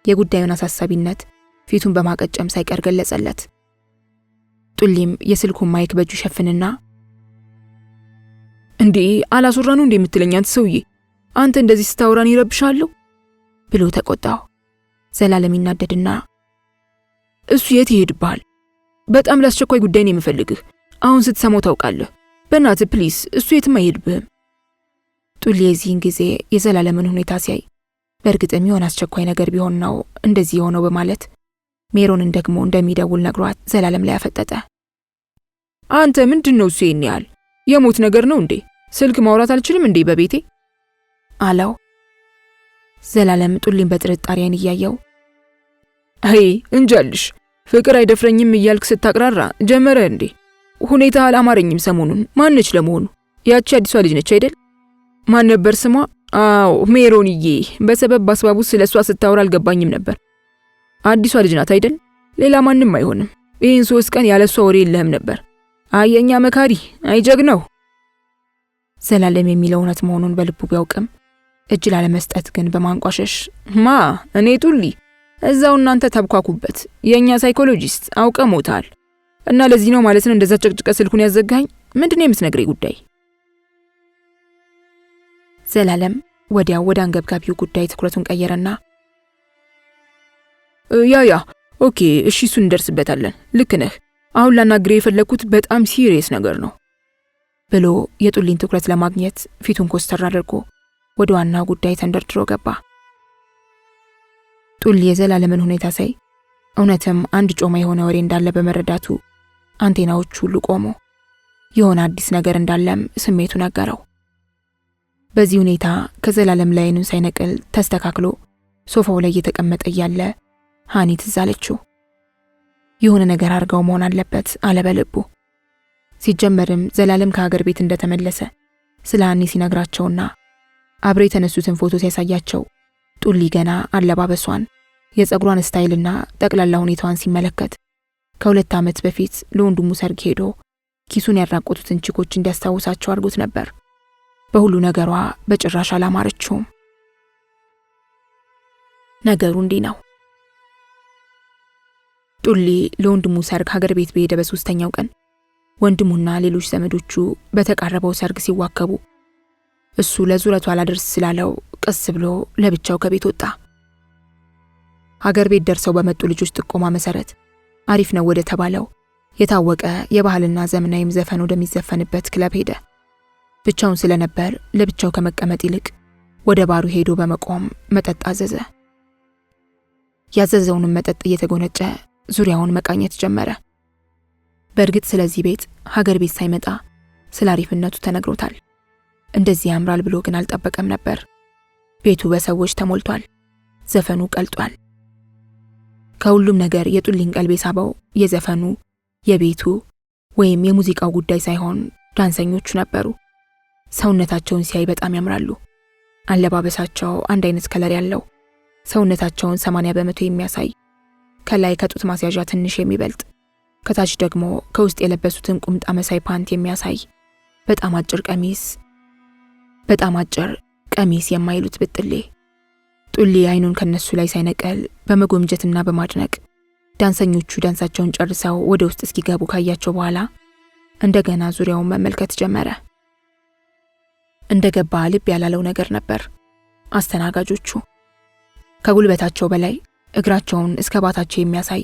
[SPEAKER 1] የጉዳዩን አሳሳቢነት ፊቱን በማቀጨም ሳይቀር ገለጸለት። ጡሊም የስልኩን ማይክ በእጁ ሸፍንና
[SPEAKER 2] እንዴ አላስወራኑ እንደምትለኝ አንተ ሰውዬ፣ አንተ እንደዚህ ስታወራን ይረብሻለሁ
[SPEAKER 1] ብሎ ተቆጣው። ዘላለም ይናደድና
[SPEAKER 2] እሱ የት ይሄድብሃል? በጣም ለአስቸኳይ ጉዳይ ነው የምፈልግህ። አሁን ስትሰማው ታውቃለህ። በእናትህ ፕሊስ፣ እሱ የትም አይሄድብህም።
[SPEAKER 1] ጡሊ የዚህን ጊዜ የዘላለምን ሁኔታ ሲያይ በእርግጥም የሆነ አስቸኳይ ነገር ቢሆን ነው እንደዚህ የሆነው በማለት ሜሮንን ደግሞ እንደሚደውል ነግሯት ዘላለም ላይ አፈጠጠ።
[SPEAKER 2] አንተ ምንድነው እሱ ይሄን ያህል የሞት ነገር ነው እንዴ? ስልክ ማውራት አልችልም እንዴ በቤቴ
[SPEAKER 1] አለው። ዘላለም ጡሊን በጥርጣሬ አይን እያየው
[SPEAKER 2] አይ እንጃልሽ ፍቅር አይደፍረኝም እያልክ ስታቅራራ ጀመረ እንዴ? ሁኔታ አላማረኝም ሰሞኑን። ማነች ለመሆኑ? ያቺ አዲሷ ልጅ ነች አይደል? ማን ነበር ስሟ? አዎ ሜሮንዬ። በሰበብ ባስባቡ ስለሷ ስታወራ አልገባኝም ነበር። አዲሷ ልጅ ናት አይደል? ሌላ ማንንም አይሆንም። ይህን 3 ቀን ያለሷ ወሬ የለህም ነበር። አየኛ መካሪ አይጀግነው።
[SPEAKER 1] ዘላለም የሚለው እውነት መሆኑን በልቡ ቢያውቅም እጅ ላለመስጠት ግን በማንቋሸሽ
[SPEAKER 2] እኔ ጡሊ እዛው እናንተ ተብኳኩበት። የኛ ሳይኮሎጂስት አውቀ ሞታል እና ለዚህ ነው ማለት ነው እንደዛ ጨቅጭቀ ስልኩን ያዘጋኝ። ምንድነው የምትነግረኝ ጉዳይ?
[SPEAKER 1] ዘላለም ወዲያው ወደ አንገብጋቢው ጉዳይ ትኩረቱን ቀየረና
[SPEAKER 2] ያ ኦኬ እሺ እሱን እንደርስበታለን። ልክ ነህ። አሁን ላናግሬ የፈለኩት በጣም ሲሪየስ ነገር ነው።
[SPEAKER 1] ብሎ የጡሊን ትኩረት ለማግኘት ፊቱን ኮስተር አድርጎ ወደ ዋናው ጉዳይ ተንደርድሮ ገባ። ጡሊ የዘላለምን ሁኔታ ሳይ እውነትም አንድ ጮማ የሆነ ወሬ እንዳለ በመረዳቱ አንቴናዎቹ ሁሉ ቆሞ የሆነ አዲስ ነገር እንዳለም ስሜቱ ነገረው። በዚህ ሁኔታ ከዘላለም ላይ አይኑን ሳይነቅል ተስተካክሎ ሶፋው ላይ እየተቀመጠ እያለ ሃኒ ትዝ አለችው። የሆነ ነገር አድርገው መሆን አለበት አለ በልቡ። ሲጀመርም ዘላለም ከሀገር ቤት እንደተመለሰ ስለ ሃኒ ሲነግራቸውና አብረው የተነሱትን ፎቶ ሲያሳያቸው ጡሊ ገና አለባበሷን፣ የፀጉሯን ስታይልና ጠቅላላ ሁኔታዋን ሲመለከት ከ2 ዓመት በፊት ለወንድሙ ሰርግ ሄዶ ኪሱን ያራቆቱትን ቺኮች እንዲያስታውሳቸው አድርጎት ነበር። በሁሉ ነገሯ በጭራሽ አላማረችውም። ነገሩ እንዲህ ነው። ጡሊ ለወንድሙ ሰርግ ሀገር ቤት በሄደ በ3ኛው ቀን ወንድሙና ሌሎች ዘመዶቹ በተቃረበው ሰርግ ሲዋከቡ እሱ ለዙረቱ አላደርስ ስላለው ቀስ ብሎ ለብቻው ከቤት ወጣ። ሀገር ቤት ደርሰው በመጡ ልጆች ጥቆማ መሰረት አሪፍ ነው ወደ ተባለው የታወቀ የባህልና ዘመናዊም ዘፈን ወደሚዘፈንበት ክለብ ሄደ። ብቻውን ስለነበር ለብቻው ከመቀመጥ ይልቅ ወደ ባሩ ሄዶ በመቆም መጠጥ አዘዘ። ያዘዘውንም መጠጥ እየተጎነጨ ዙሪያውን መቃኘት ጀመረ። በእርግጥ ስለዚህ ቤት ሀገር ቤት ሳይመጣ ስለ አሪፍነቱ ተነግሮታል። እንደዚህ ያምራል ብሎ ግን አልጠበቀም ነበር። ቤቱ በሰዎች ተሞልቷል። ዘፈኑ ቀልጧል። ከሁሉም ነገር የጡሊን ቀልብ የሳበው የዘፈኑ፣ የቤቱ ወይም የሙዚቃው ጉዳይ ሳይሆን ዳንሰኞቹ ነበሩ። ሰውነታቸውን ሲያይ በጣም ያምራሉ። አለባበሳቸው አንድ አይነት ከለር ያለው፣ ሰውነታቸውን 80 በመቶ የሚያሳይ፣ ከላይ ከጡት ማስያዣ ትንሽ የሚበልጥ፣ ከታች ደግሞ ከውስጥ የለበሱትን ቁምጣ መሳይ ፓንት የሚያሳይ በጣም አጭር ቀሚስ የማይሉት ብጥሌ። ጡሊ አይኑን ከነሱ ላይ ሳይነቀል በመጎምጀትና በማድነቅ ዳንሰኞቹ ዳንሳቸውን ጨርሰው ወደ ውስጥ እስኪገቡ ካያቸው በኋላ እንደገና ዙሪያውን መመልከት ጀመረ። እንደገባ ልብ ያላለው ነገር ነበር። አስተናጋጆቹ ከጉልበታቸው በላይ እግራቸውን እስከ ባታቸው የሚያሳይ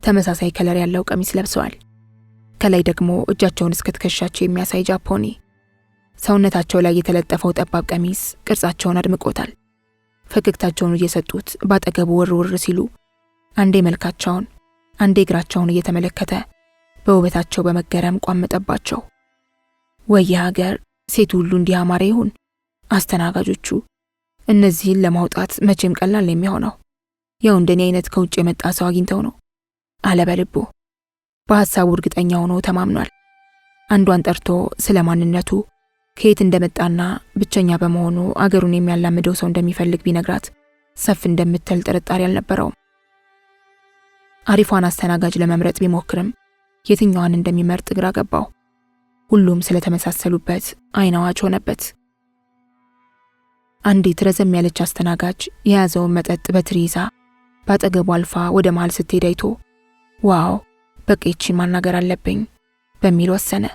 [SPEAKER 1] ተመሳሳይ ከለር ያለው ቀሚስ ለብሰዋል። ከላይ ደግሞ እጃቸውን እስከ ትከሻቸው የሚያሳይ ጃፖኒ። ሰውነታቸው ላይ የተለጠፈው ጠባብ ቀሚስ ቅርጻቸውን አድምቆታል። ፈገግታቸውን እየሰጡት ባጠገቡ ውር ሲሉ አንዴ መልካቸውን አንዴ እግራቸውን እየተመለከተ በውበታቸው በመገረም ቋመጠባቸው። ወይ ሀገር ሴት ሁሉ እንዲህ አማረ ይሁን። አስተናጋጆቹ እነዚህን ለማውጣት መቼም ቀላል የሚሆነው ያው እንደኔ አይነት ከውጭ የመጣ ሰው አግኝተው ነው አለ በልቡ። በሐሳቡ እርግጠኛ ሆኖ ተማምኗል። አንዷን ጠርቶ ስለ ማንነቱ ከየት እንደመጣና ብቸኛ በመሆኑ አገሩን የሚያላምደው ሰው እንደሚፈልግ ቢነግራት ሰፍ እንደምትል ጥርጣሬ አልነበረውም። አሪፏን አስተናጋጅ ለመምረጥ ቢሞክርም የትኛዋን እንደሚመርጥ ግራ ገባው። ሁሉም ስለተመሳሰሉበት አይን አዋጅ ሆነበት። አንዲት ረዘም ያለች አስተናጋጅ የያዘውን መጠጥ በትሪ ይዛ ባጠገቡ አልፋ ወደ መሃል ስትሄድ አይቶ ዋው በቃ ይቺን ማናገር አለብኝ በሚል ወሰነ።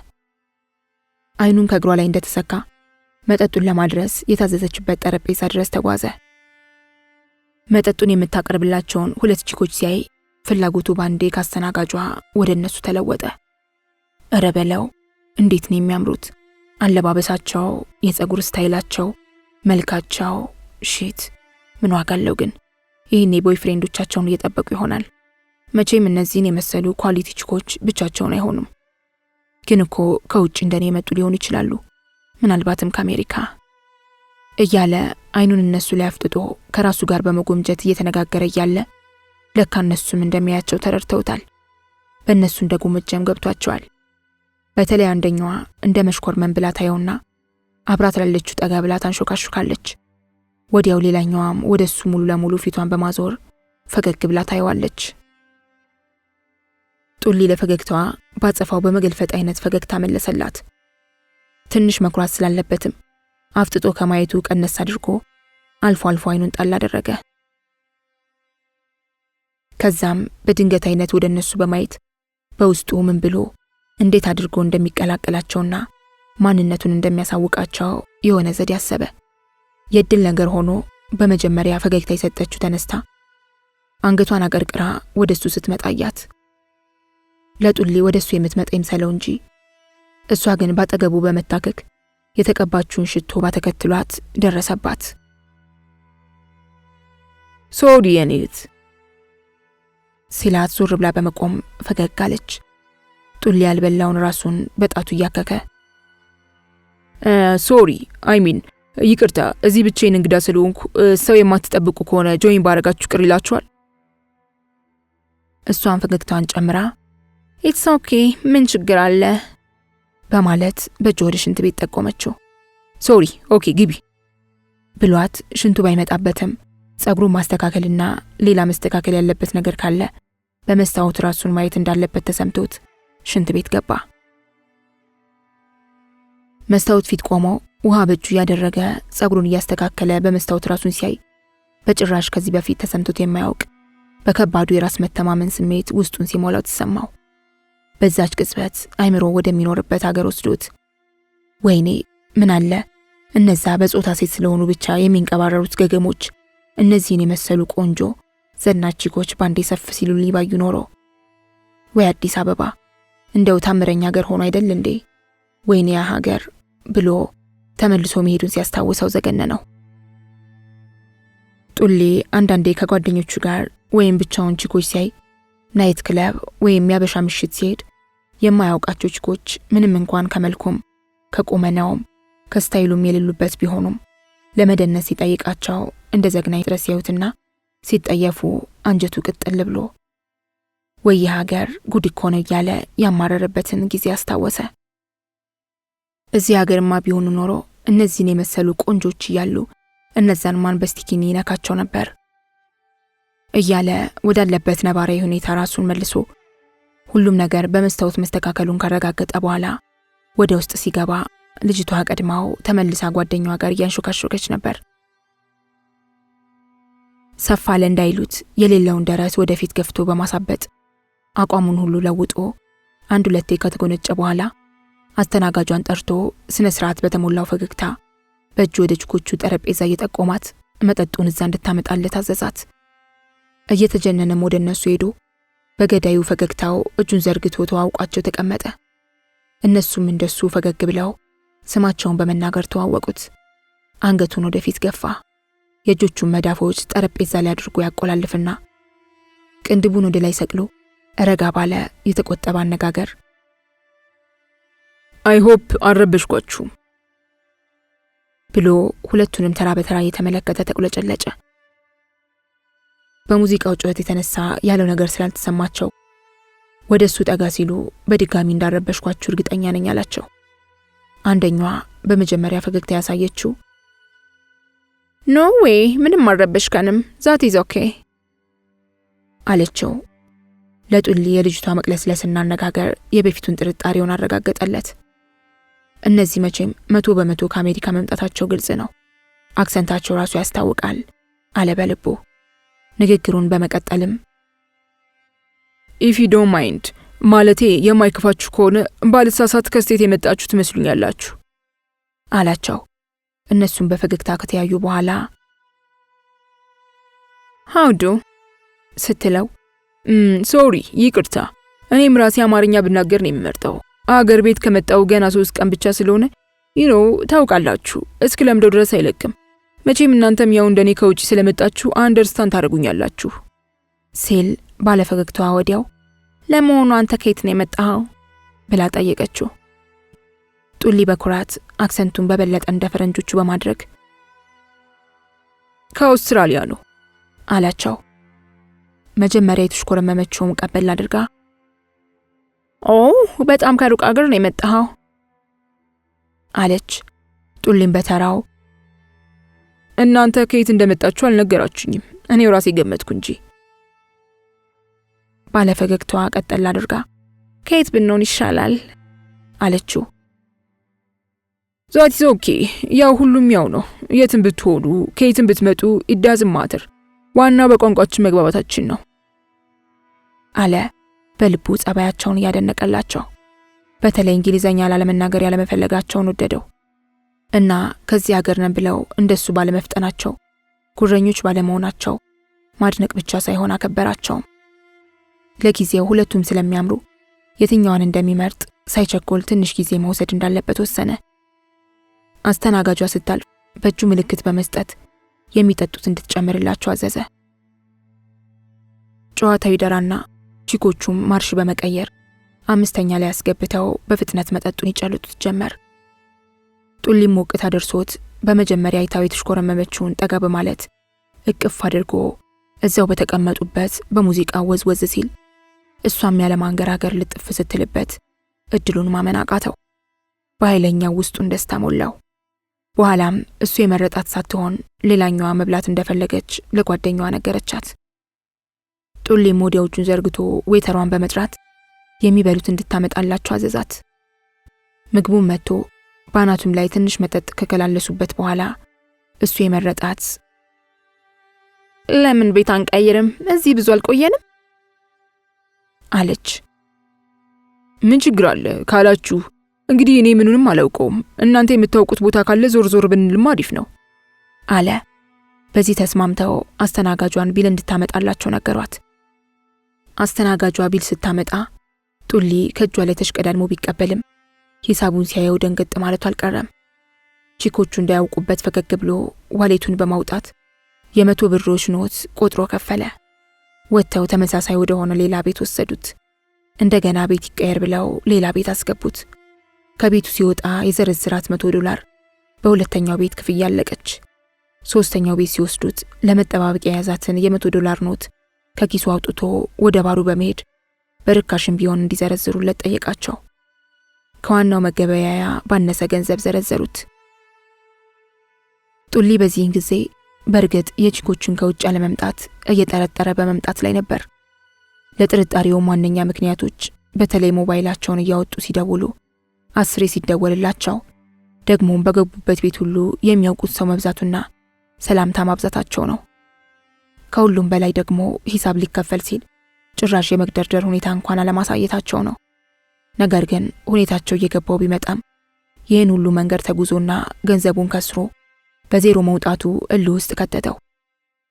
[SPEAKER 1] አይኑን ከእግሯ ላይ እንደተሰካ መጠጡን ለማድረስ የታዘዘችበት ጠረጴዛ ድረስ ተጓዘ። መጠጡን የምታቀርብላቸውን 2 ቺኮች ሲያይ ፍላጎቱ ባንዴ ካስተናጋጇ ወደ እነሱ ተለወጠ። እረ በለው እንዴት ነው የሚያምሩት! አለባበሳቸው፣ የፀጉር ስታይላቸው፣ መልካቸው ሺት ምን ዋጋ አለው ግን! ይህኔ ቦይፍሬንዶቻቸውን እየጠበቁ ይሆናል። መቼም እነዚህን የመሰሉ ኳሊቲ ቺኮች ብቻቸውን አይሆኑም። ግን እኮ ከውጭ እንደኔ የመጡ ሊሆኑ ይችላሉ፣ ምናልባትም ከአሜሪካ እያለ አይኑን እነሱ ላይ አፍጥጦ ከራሱ ጋር በመጎምጀት እየተነጋገረ እያለ ለካ እነሱም እንደሚያያቸው ተረድተውታል። በእነሱ እንደጎመጀም ገብቷቸዋል። በተለይ አንደኛዋ እንደ መሽኮርመን ብላ ታየውና አብራት ላለችው ጠጋ ብላ ታንሾካሹካለች። ወዲያው ሌላኛዋም ወደሱ ሙሉ ለሙሉ ፊቷን በማዞር ፈገግ ብላ ታየዋለች። ጡሊ ለፈገግታዋ ባጸፋው በመገልፈጥ አይነት ፈገግታ መለሰላት። ትንሽ መኩራት ስላለበትም አፍጥጦ ከማየቱ ቀነስ አድርጎ አልፎ አይኑን ጣል አደረገ። ከዛም በድንገት አይነት ወደ እነሱ በማየት በውስጡ ምን ብሎ እንዴት አድርጎ እንደሚቀላቀላቸውና ማንነቱን እንደሚያሳውቃቸው የሆነ ዘዴ አሰበ። የድል ነገር ሆኖ በመጀመሪያ ፈገግታ የሰጠችው ተነስታ አንገቷን አቀርቅራ ወደሱ ስትመጣያት ለጡሊ ወደሱ የምትመጣ ይምሰለው እንጂ እሷ ግን ባጠገቡ በመታከክ የተቀባችውን ሽቶ ባተከትሏት ደረሰባት።
[SPEAKER 2] ሶሪ የኔት
[SPEAKER 1] ሲላት ዞር ብላ በመቆም ፈገግ አለች። ጡሊ ያልበላውን ራሱን በጣቱ እያከከ
[SPEAKER 2] ሶሪ አይሚን ይቅርታ፣ እዚህ ብቻዬን እንግዳ ስለሆንኩ ሰው የማትጠብቁ ከሆነ ጆይን ባረጋችሁ ቅር ይላችኋል?
[SPEAKER 1] እሷን ፈገግታዋን ጨምራ ኢትስ ኦኬ ምን ችግር አለ በማለት በእጇ ወደ ሽንት ቤት ጠቆመችው።
[SPEAKER 2] ሶሪ ኦኬ ግቢ
[SPEAKER 1] ብሏት ሽንቱ ባይመጣበትም ጸጉሩን ማስተካከልና ሌላ መስተካከል ያለበት ነገር ካለ በመስታወት ራሱን ማየት እንዳለበት ተሰምቶት ሽንት ቤት ገባ። መስታወት ፊት ቆሞ ውሃ በእጁ ያደረገ ጸጉሩን እያስተካከለ በመስታወት ራሱን ሲያይ በጭራሽ ከዚህ በፊት ተሰምቶት የማያውቅ በከባዱ የራስ መተማመን ስሜት ውስጡን ሲሞላው ተሰማው። በዛች ቅጽበት አይምሮ ወደሚኖርበት ሀገር ወስዶት ወይኔ ምን አለ እነዛ በጾታ ሴት ስለሆኑ ብቻ የሚንቀባረሩት ገገሞች እነዚህን የመሰሉ ቆንጆ ዘናች ቺኮች ባንዴ ሰፍ ሲሉ ሊባዩ ኖሮ። ወይ አዲስ አበባ እንደው ታምረኛ ሀገር ሆኖ አይደል እንዴ? ወይኔ ያ ሀገር ብሎ ተመልሶ መሄዱን ሲያስታውሰው ዘገነነው። ጡሌ አንዳንዴ ከጓደኞቹ ጋር ወይም ብቻውን ቺኮች ሲያይ ናይት ክለብ ወይም ያበሻ ምሽት ሲሄድ የማያውቃቸው ቺኮች ምንም እንኳን ከመልኩም ከቁመናውም ከስታይሉም የሌሉበት ቢሆኑም ለመደነስ ሲጠይቃቸው እንደ ዘግናኝ ድረስ ያዩትና ሲጠየፉ አንጀቱ ቅጥል ብሎ ወይ ሀገር ጉድ እኮ ነው እያለ ያማረረበትን ጊዜ አስታወሰ። እዚህ ሀገርማ ቢሆኑ ኖሮ እነዚህን የመሰሉ ቆንጆች እያሉ እነዛን ማን በስቲኪኒ ይነካቸው ነበር እያለ ወዳለበት ነባራዊ ሁኔታ ራሱን መልሶ ሁሉም ነገር በመስታወት መስተካከሉን ካረጋገጠ በኋላ ወደ ውስጥ ሲገባ ልጅቷ ቀድማው ተመልሳ ጓደኛዋ ጋር እያንሾካሾከች ነበር። ሰፋለ እንዳይሉት የሌለውን ደረት ወደፊት ገፍቶ በማሳበጥ አቋሙን ሁሉ ለውጦ አንድ ሁለቴ ከተጎነጨ በኋላ አስተናጋጇን ጠርቶ ስነ ስርዓት በተሞላው ፈገግታ በእጁ ወደ ቺኮቹ ጠረጴዛ እየጠቆማት መጠጡን እዛ እንድታመጣለት አዘዛት። እየተጀነነም ወደ እነሱ ሄዶ በገዳዩ ፈገግታው እጁን ዘርግቶ ተዋውቋቸው ተቀመጠ። እነሱም እንደሱ ፈገግ ብለው ስማቸውን በመናገር ተዋወቁት። አንገቱን ወደፊት ገፋ። የእጆቹን መዳፎች ጠረጴዛ ላይ አድርጎ ያቆላልፍና ቅንድቡን ወደ ላይ ሰቅሎ ረጋ ባለ የተቆጠበ አነጋገር
[SPEAKER 2] አይ ሆፕ አልረበሽኳችሁም
[SPEAKER 1] ብሎ ሁለቱንም ተራ በተራ እየተመለከተ ተቁለጨለጨ። በሙዚቃው ጩኸት የተነሳ ያለው ነገር ስላልተሰማቸው ወደ እሱ ጠጋ ሲሉ በድጋሚ እንዳረበሽኳችሁ እርግጠኛ ነኝ አላቸው። አንደኛዋ በመጀመሪያ ፈገግታ ያሳየችው ኖ ዌይ ምንም አልረበሽከንም ዛት ኢዝ ኦኬ አለችው። ለጡሊ የልጅቷ መቅለስለስና አነጋገር የበፊቱን ጥርጣሬውን አረጋገጠለት። እነዚህ መቼም 100% ከአሜሪካ መምጣታቸው ግልጽ ነው፣ አክሰንታቸው ራሱ ያስታውቃል አለ በልቡ። ንግግሩን በመቀጠልም
[SPEAKER 2] ኢፍ ዩ ዶንት ማይንድ ማለቴ የማይከፋችሁ ከሆነ ባልሳሳት ከስቴት የመጣችሁ ትመስሉኛላችሁ
[SPEAKER 1] አላቸው። እነሱም በፈገግታ ከተያዩ በኋላ
[SPEAKER 2] ሃውዱ
[SPEAKER 1] ስትለው
[SPEAKER 2] ሶሪ ይቅርታ፣ እኔም ራሴ አማርኛ ብናገር ነው የሚመርጠው። አገር ቤት ከመጣው ገና 3 ቀን ብቻ ስለሆነ ታውቃላችሁ እስክለምደው ድረስ አይለቅም። መቼም እናንተም ያው እንደኔ ከውጪ ስለመጣችሁ አንደርስታንድ ታደርጉኛላችሁ
[SPEAKER 1] ሲል ባለፈገግታዋ ወዲያው ለመሆኑ አንተ ከየት ነው የመጣኸው ብላ ጠየቀችው። ጡሊ በኩራት አክሰንቱን በበለጠ እንደ ፈረንጆቹ በማድረግ
[SPEAKER 2] ከአውስትራሊያ ነው
[SPEAKER 1] አላቸው። መጀመሪያ የተሽኮረመመችውን ቀበል አድርጋ በጣም ከሩቅ አገር ነው የመጣኸው አለች። ጡሊም በተራው
[SPEAKER 2] እናንተ ከየት እንደመጣችሁ አልነገራችሁኝም፣ እኔው ራሴ ገመትኩ እንጂ
[SPEAKER 1] ባለፈገግታዋ ቀጠል አድርጋ ከየት ብንሆን ይሻላል አለችው።
[SPEAKER 2] ዛት ኢዝ ኦኬ፣ ያው ሁሉም ያው ነው። የትም ብትሆኑ ከየትም ብትመጡ ኢዳዝም ማተር፣ ዋናው በቋንቋችን መግባባታችን ነው
[SPEAKER 1] አለ በልቡ ጸባያቸውን እያደነቀላቸው። በተለይ እንግሊዘኛ ላለመናገር ያለመፈለጋቸውን ወደደው እና ከዚህ ሀገር ነን ብለው እንደሱ ባለመፍጠናቸው ጉረኞች ባለመሆናቸው ማድነቅ ብቻ ሳይሆን አከበራቸው። ለጊዜው ሁለቱም ስለሚያምሩ የትኛዋን እንደሚመርጥ ሳይቸኮል ትንሽ ጊዜ መውሰድ እንዳለበት ወሰነ። አስተናጋጇ ስታልፍ በእጁ ምልክት በመስጠት የሚጠጡት እንድትጨምርላቸው አዘዘ። ጨዋታው ይደራና ቺኮቹም ማርሽ በመቀየር 5ኛ ላይ አስገብተው በፍጥነት መጠጡን ይጨልጡት ጀመር። ጡሊም ሞቅታ ደርሶት በመጀመሪያ አይታው የተሽኮረመመችውን ጠጋ በማለት እቅፍ አድርጎ እዛው በተቀመጡበት በሙዚቃ ወዝወዝ ሲል እሷም ያለ ማንገራገር ልጥፍ ስትልበት እድሉን ማመን አቃተው። በኃይለኛው ውስጡን ደስታ ሞላው። በኋላም እሱ የመረጣት ሳትሆን ሌላኛዋ መብላት እንደፈለገች ለጓደኛዋ ነገረቻት። ጡሊም ወዲያውጁን ዘርግቶ ዌተሯን በመጥራት የሚበሉት እንድታመጣላቸው አዘዛት። ምግቡን መጥቶ ባናቱም ላይ ትንሽ መጠጥ ከከላለሱበት በኋላ እሱ የመረጣት
[SPEAKER 2] ለምን ቤት አንቀይርም? እዚህ ብዙ አልቆየንም
[SPEAKER 1] አለች።
[SPEAKER 3] ምን ችግር አለ ካላችሁ እንግዲህ እኔ ምኑንም አላውቀውም። እናንተ የምታውቁት ቦታ ካለ ዞር ዞር ብንልማ አሪፍ ነው
[SPEAKER 1] አለ። በዚህ ተስማምተው አስተናጋጇን ቢል እንድታመጣላቸው ነገሯት። አስተናጋጇ ቢል ስታመጣ ጡሊ ከእጇ ላይ ተሽቀዳድሞ ቢቀበልም ሂሳቡን ሲያየው ደንገጥ ማለቱ አልቀረም። ቺኮቹ እንዳያውቁበት ፈገግ ብሎ ዋሌቱን በማውጣት የ100 ብሮች ኖት ቆጥሮ ከፈለ። ወጥተው ተመሳሳይ ወደ ሆነ ሌላ ቤት ወሰዱት። እንደገና ቤት ይቀየር ብለው ሌላ ቤት አስገቡት። ከቤቱ ሲወጣ የዘረዝራት $100 በሁለተኛው ቤት ክፍያ አለቀች። ሶስተኛው ቤት ሲወስዱት ለመጠባበቂያ የያዛትን የ$100 ኖት ከኪሱ አውጥቶ ወደ ባሩ በመሄድ በርካሽም ቢሆን እንዲዘረዝሩለት ጠየቃቸው። ከዋናው መገበያያ ባነሰ ገንዘብ ዘረዘሩት። ጡሊ በዚህን ጊዜ በርግጥ የቺኮቹን ከውጭ አለመምጣት እየጠረጠረ በመምጣት ላይ ነበር። ለጥርጣሬው ዋነኛ ምክንያቶች በተለይ ሞባይላቸውን እያወጡ ሲደውሉ 10 ሲደወልላቸው ደግሞም በገቡበት ቤት ሁሉ የሚያውቁት ሰው መብዛቱና ሰላምታ ማብዛታቸው ነው። ከሁሉም በላይ ደግሞ ሂሳብ ሊከፈል ሲል ጭራሽ የመግደርደር ሁኔታ እንኳን አለማሳየታቸው ነው። ነገር ግን ሁኔታቸው እየገባው ቢመጣም ይህን ሁሉ መንገድ ተጉዞና ገንዘቡን ከስሮ በዜሮ መውጣቱ እልህ ውስጥ ከተተው።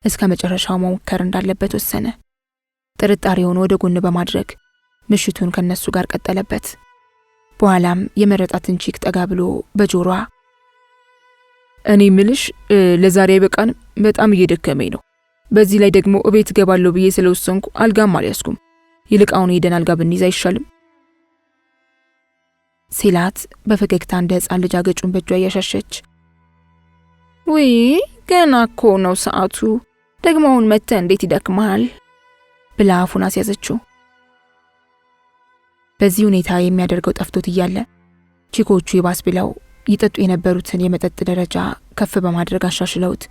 [SPEAKER 1] እስከ መጨረሻው መሞከር እንዳለበት ወሰነ። ጥርጣሬውን ወደ ጎን በማድረግ ምሽቱን ከነሱ ጋር ቀጠለበት። በኋላም የመረጣትን ቺክ ጠጋ ብሎ በጆሮዋ
[SPEAKER 3] እኔ ምልሽ ለዛሬ አይበቃንም? በጣም እየደከመኝ ነው። በዚህ ላይ ደግሞ እቤት ገባለሁ ብዬ ስለወሰንኩ አልጋም አልያዝኩም። ይልቅ አሁን ሄደን አልጋ ብንይዝ አይሻልም?
[SPEAKER 1] ሲላት በፈገግታ እንደ ሕፃን ልጅ አገጩን በእጇ እያሻሸች
[SPEAKER 2] ውይ ገና እኮ ነው ሰዓቱ፣ ደግሞ አሁን መጥተህ እንዴት ይደክመሃል
[SPEAKER 1] ብላ አፉን አስያዘችው። በዚህ ሁኔታ የሚያደርገው ጠፍቶት እያለ ቺኮቹ ይባስ ብለው ይጠጡ የነበሩትን የመጠጥ ደረጃ ከፍ በማድረግ አሻሽለውት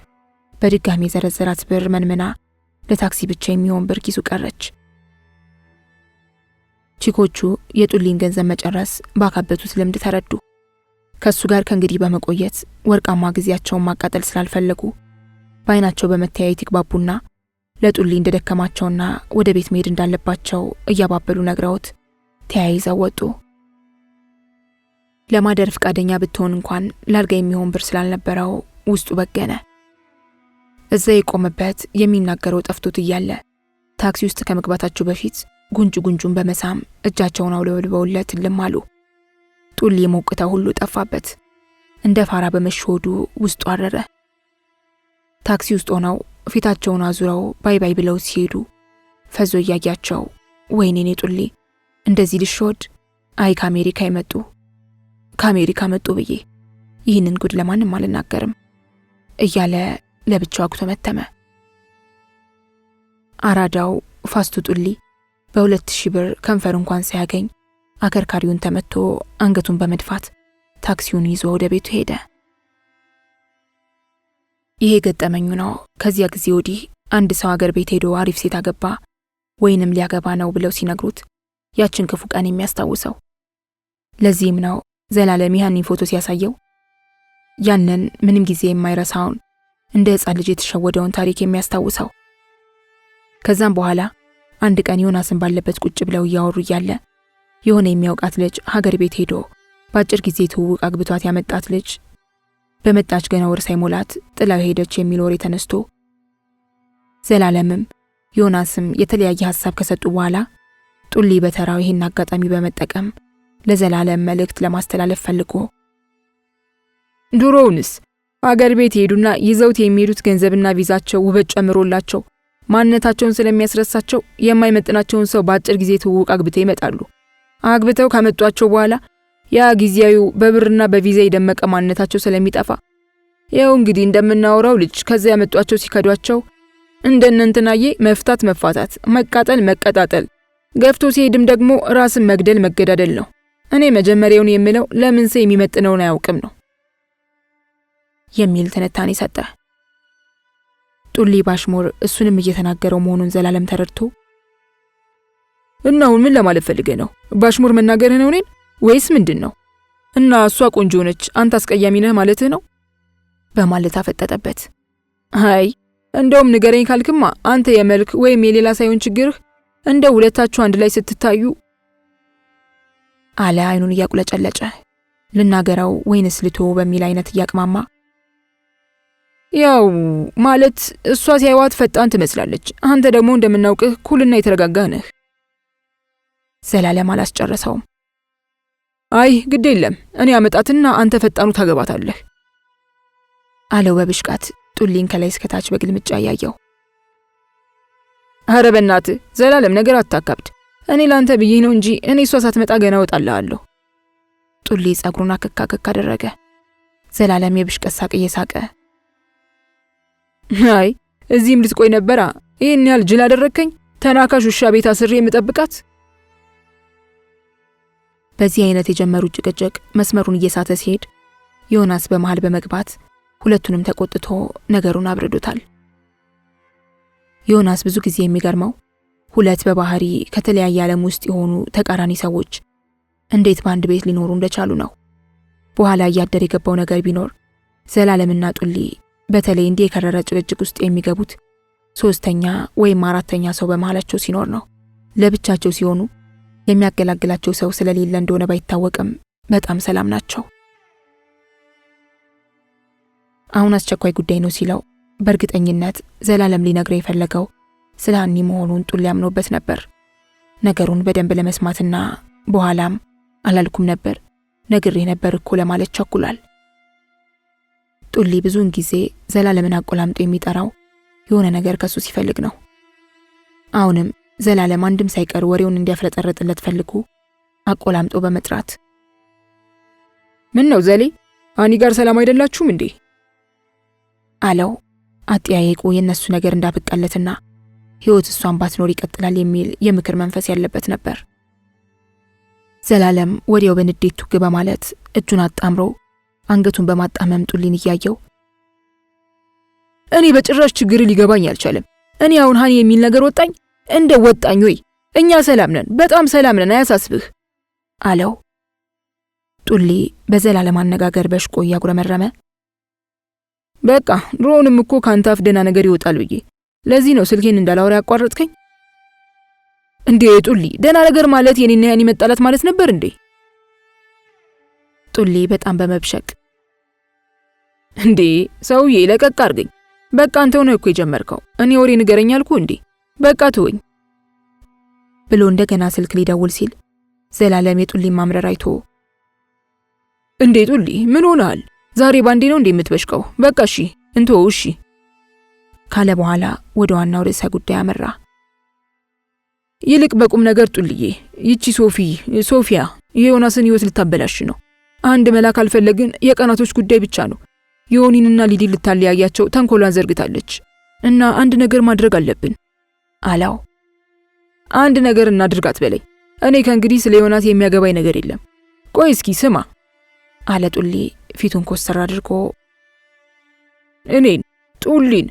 [SPEAKER 1] በድጋሚ የዘረዘራት ብር መንምና ለታክሲ ብቻ የሚሆን ብር ኪሱ ቀረች። ቺኮቹ የጡሊን ገንዘብ መጨረስ ባካበቱት ልምድ ተረዱ። ከሱ ጋር ከእንግዲህ በመቆየት ወርቃማ ጊዜያቸውን ማቃጠል ስላልፈለጉ በአይናቸው በመተያየት ይግባቡና ለጡሊ እንደደከማቸውና ወደ ቤት መሄድ እንዳለባቸው እያባበሉ ነግረውት ተያይዘው ወጡ። ለማደር ፍቃደኛ ብትሆን እንኳን ላልጋ የሚሆን ብር ስላልነበረው ውስጡ በገነ። እዛ የቆመበት የሚናገረው ጠፍቶት እያለ ታክሲ ውስጥ ከመግባታቸው በፊት ጉንጩን በመሳም እጃቸውን አውለብልበውለት ልም አሉ። ጡሊ የሞቅታ ሁሉ ጠፋበት። እንደ ፋራ በመሸወዱ ውስጡ አረረ። ታክሲ ውስጥ ሆነው ፊታቸውን አዙረው ባይ ባይ ብለው ሲሄዱ ፈዞ እያያቸው ወይኔ እኔ ጡሊ እንደዚህ ልሽወድ፣ አይ ከአሜሪካ መጡ ብዬ ይህንን ጉድ ለማንም አልናገርም እያለ ለብቻው አጉተመተመ። አራዳው ፋስቱ ጡሊ በ2000 ብር ከንፈር እንኳን ሳያገኝ አከርካሪውን ተመቶ አንገቱን በመድፋት ታክሲውን ይዞ ወደ ቤቱ ሄደ። ይሄ ገጠመኙ ነው። ከዚያ ጊዜ ወዲህ አንድ ሰው አገር ቤት ሄዶ አሪፍ ሴት አገባ ወይንም ሊያገባ ነው ብለው ሲነግሩት ያችን ክፉ ቀን የሚያስታውሰው። ለዚህም ነው ዘላለም ያንን ፎቶ ሲያሳየው ያንን ምንም ጊዜ የማይረሳውን እንደ ሕፃን ልጅ የተሸወደውን ታሪክ የሚያስታውሰው። ከዛም በኋላ አንድ ቀን ዮናስን ባለበት ቁጭ ብለው እያወሩ እያለ የሆነ የሚያውቃት ልጅ ሀገር ቤት ሄዶ በአጭር ጊዜ ትውውቅ አግብቷት ያመጣት ልጅ በመጣች ገና ወር ሳይሞላት ጥላው ሄደች የሚል ወሬ ተነስቶ ዘላለምም ዮናስም የተለያየ ሐሳብ ከሰጡ በኋላ ጡሊ በተራው ይሄን አጋጣሚ በመጠቀም ለዘላለም መልእክት ለማስተላለፍ ፈልጎ
[SPEAKER 2] ድሮውንስ አገር ቤት ሄዱና ይዘውት የሚሄዱት ገንዘብና ቪዛቸው ውበት ጨምሮላቸው ማንነታቸውን ስለሚያስረሳቸው የማይመጥናቸውን ሰው በአጭር ጊዜ ትውውቅ አግብተው ይመጣሉ። አግብተው ካመጧቸው በኋላ ያ ጊዜያዊው በብርና በቪዛ የደመቀ ማንነታቸው ስለሚጠፋ ያው እንግዲህ እንደምናወራው ልጅ ከዚያ ያመጧቸው ሲከዷቸው እንደነንትናዬ መፍታት መፋታት፣ መቃጠል መቀጣጠል፣ ገፍቶ ሲሄድም ደግሞ ራስን መግደል መገዳደል ነው። እኔ መጀመሪያውን የምለው ለምን ሰው የሚመጥነውን አያውቅም ነው
[SPEAKER 1] የሚል ትንታኔ ሰጠ። ጡሊ ባሽሙር እሱንም እየተናገረው መሆኑን ዘላለም ተረድቶ
[SPEAKER 2] እና አሁን ምን ለማለት ፈልገህ ነው? ባሽሙር መናገርህ ነው እኔን ወይስ ምንድን ነው? እና እሷ ቆንጆ ነች አንተ አስቀያሚ ነህ ማለትህ ነው?
[SPEAKER 1] በማለት አፈጠጠበት።
[SPEAKER 2] አይ እንደውም ንገረኝ ካልክማ አንተ የመልክ ወይም የሌላ ሳይሆን ችግርህ እንደ ሁለታችሁ አንድ ላይ ስትታዩ
[SPEAKER 1] አለ አይኑን እያቁለጨለጨ። ልናገረው ወይንስ ልቶ በሚል አይነት እያቅማማ
[SPEAKER 2] ያው ማለት እሷ ሲያዩዋት ፈጣን ትመስላለች፣ አንተ ደግሞ እንደምናውቅህ ኩልና የተረጋጋህ ነህ።
[SPEAKER 1] ዘላለም አላስጨረሰውም።
[SPEAKER 2] አይ ግድ የለም እኔ አመጣትና አንተ ፈጣኑ ታገባታለህ
[SPEAKER 1] አለው በብሽቃት ጡሊን ከላይ እስከታች በግልምጫ ያያየው።
[SPEAKER 2] ኧረ በእናትህ ዘላለም ነገር አታካብድ። እኔ ላንተ ብዬ ነው እንጂ እኔ እሷ ሳትመጣ ገና እወጣልሃለሁ።
[SPEAKER 1] ጡሊ ጸጉሩን አከክ አደረገ። ዘላለም የብሽቀት ሳቅ እየሳቀ
[SPEAKER 2] አይ እዚህም ልትቆይ ነበራ? ይህን ያህል ጅል አደረግከኝ? ተናካሽ ውሻ ቤት አስሬ የምጠብቃት?
[SPEAKER 1] በዚህ አይነት የጀመሩት ጭቅጭቅ መስመሩን እየሳተ ሲሄድ ዮናስ በመሃል በመግባት ሁለቱንም ተቆጥቶ ነገሩን አብርዶታል። ዮናስ ብዙ ጊዜ የሚገርመው ሁለት በባህሪ ከተለያየ ዓለም ውስጥ የሆኑ ተቃራኒ ሰዎች እንዴት በአንድ ቤት ሊኖሩ እንደቻሉ ነው። በኋላ እያደር የገባው ነገር ቢኖር ዘላለምና ጡሊ በተለይ እንዲህ የከረረ ጭቅጭቅ ውስጥ የሚገቡት ሶስተኛ ወይም አራተኛ ሰው በመሃላቸው ሲኖር ነው። ለብቻቸው ሲሆኑ የሚያገላግላቸው ሰው ስለሌለ እንደሆነ ባይታወቅም በጣም ሰላም ናቸው። አሁን አስቸኳይ ጉዳይ ነው ሲለው በእርግጠኝነት ዘላለም ሊነግረው የፈለገው ስለ ሀኒ መሆኑን ጡሊ ያምኖበት ነበር። ነገሩን በደንብ ለመስማትና በኋላም አላልኩም ነበር ነግሬ ነበር እኮ ለማለት ቸኩሏል። ጡሊ ብዙውን ጊዜ ዘላለምን አቆላምጦ የሚጠራው የሆነ ነገር ከሱ ሲፈልግ ነው። አሁንም ዘላለም አንድም ሳይቀር ወሬውን እንዲያፍረጠረጥለት ፈልጉ አቆላምጦ በመጥራት
[SPEAKER 2] ምን ነው ዘሌ ሀኒ ጋር ሰላም አይደላችሁም እንዴ
[SPEAKER 1] አለው። አጥያየቁ የነሱ ነገር እንዳበቃለትና ህይወት እሷን ባትኖር ይቀጥላል የሚል የምክር መንፈስ ያለበት ነበር። ዘላለም ወዲያው በንዴት ቱግ በማለት እጁን አጣምሮ አንገቱን በማጣመም ጡሊን እያየው
[SPEAKER 2] እኔ በጭራሽ ችግር ሊገባኝ አልቻለም። እኔ አሁን ሀኒ የሚል ነገር ወጣኝ እንደ ወጣኝ ወይ? እኛ ሰላም ነን፣ በጣም ሰላም ነን፣ አያሳስብህ
[SPEAKER 1] አለው። ጡሊ በዘላለም አነጋገር በሽቆ እያጉረመረመ
[SPEAKER 2] በቃ ድሮውንም እኮ ካንተ አፍ ደህና ነገር ይወጣል ብዬ ለዚህ ነው ስልኬን እንዳላወራ ያቋረጥከኝ። እንዴ ጡሊ ደህና ነገር ማለት የኔና ሀኒ መጣላት ማለት ነበር እንዴ?
[SPEAKER 1] ጡሊ በጣም በመብሸቅ
[SPEAKER 2] እንዴ ሰውዬ ለቀቅ አርገኝ። በቃ አንተው ነው እኮ የጀመርከው። እኔ ወሬ ንገረኝ አልኩ እንዴ? በቃ ተወኝ
[SPEAKER 1] ብሎ እንደገና ስልክ ሊደውል ሲል ዘላለም የጡሊን ማምረር አይቶ
[SPEAKER 2] እንዴ ጡሊ ምን ሆነሃል? ዛሬ ባንዴ ነው እንዴ የምትበሽቀው? በቃ እሺ እንተው እሺ
[SPEAKER 1] ካለ በኋላ ወደ ዋናው ርዕሰ ጉዳይ አመራ።
[SPEAKER 2] ይልቅ በቁም ነገር ጡልዬ ይቺ ሶፊያ የዮናስን ህይወት ልታበላሽ ነው። አንድ መላክ አልፈለግን የቀናቶች ጉዳይ ብቻ ነው። ዮኒንና ሊዲ ልታለያያቸው ተንኮሏን ዘርግታለች እና አንድ ነገር ማድረግ አለብን
[SPEAKER 1] አለው።
[SPEAKER 2] አንድ ነገር እናድርጋት በለኝ። እኔ ከእንግዲህ ስለ ዮናስ የሚያገባኝ ነገር የለም። ቆይ እስኪ ስማ
[SPEAKER 1] አለ ጡሊ ፊቱን ኮስተር አድርጎ።
[SPEAKER 2] እኔን ጡሊን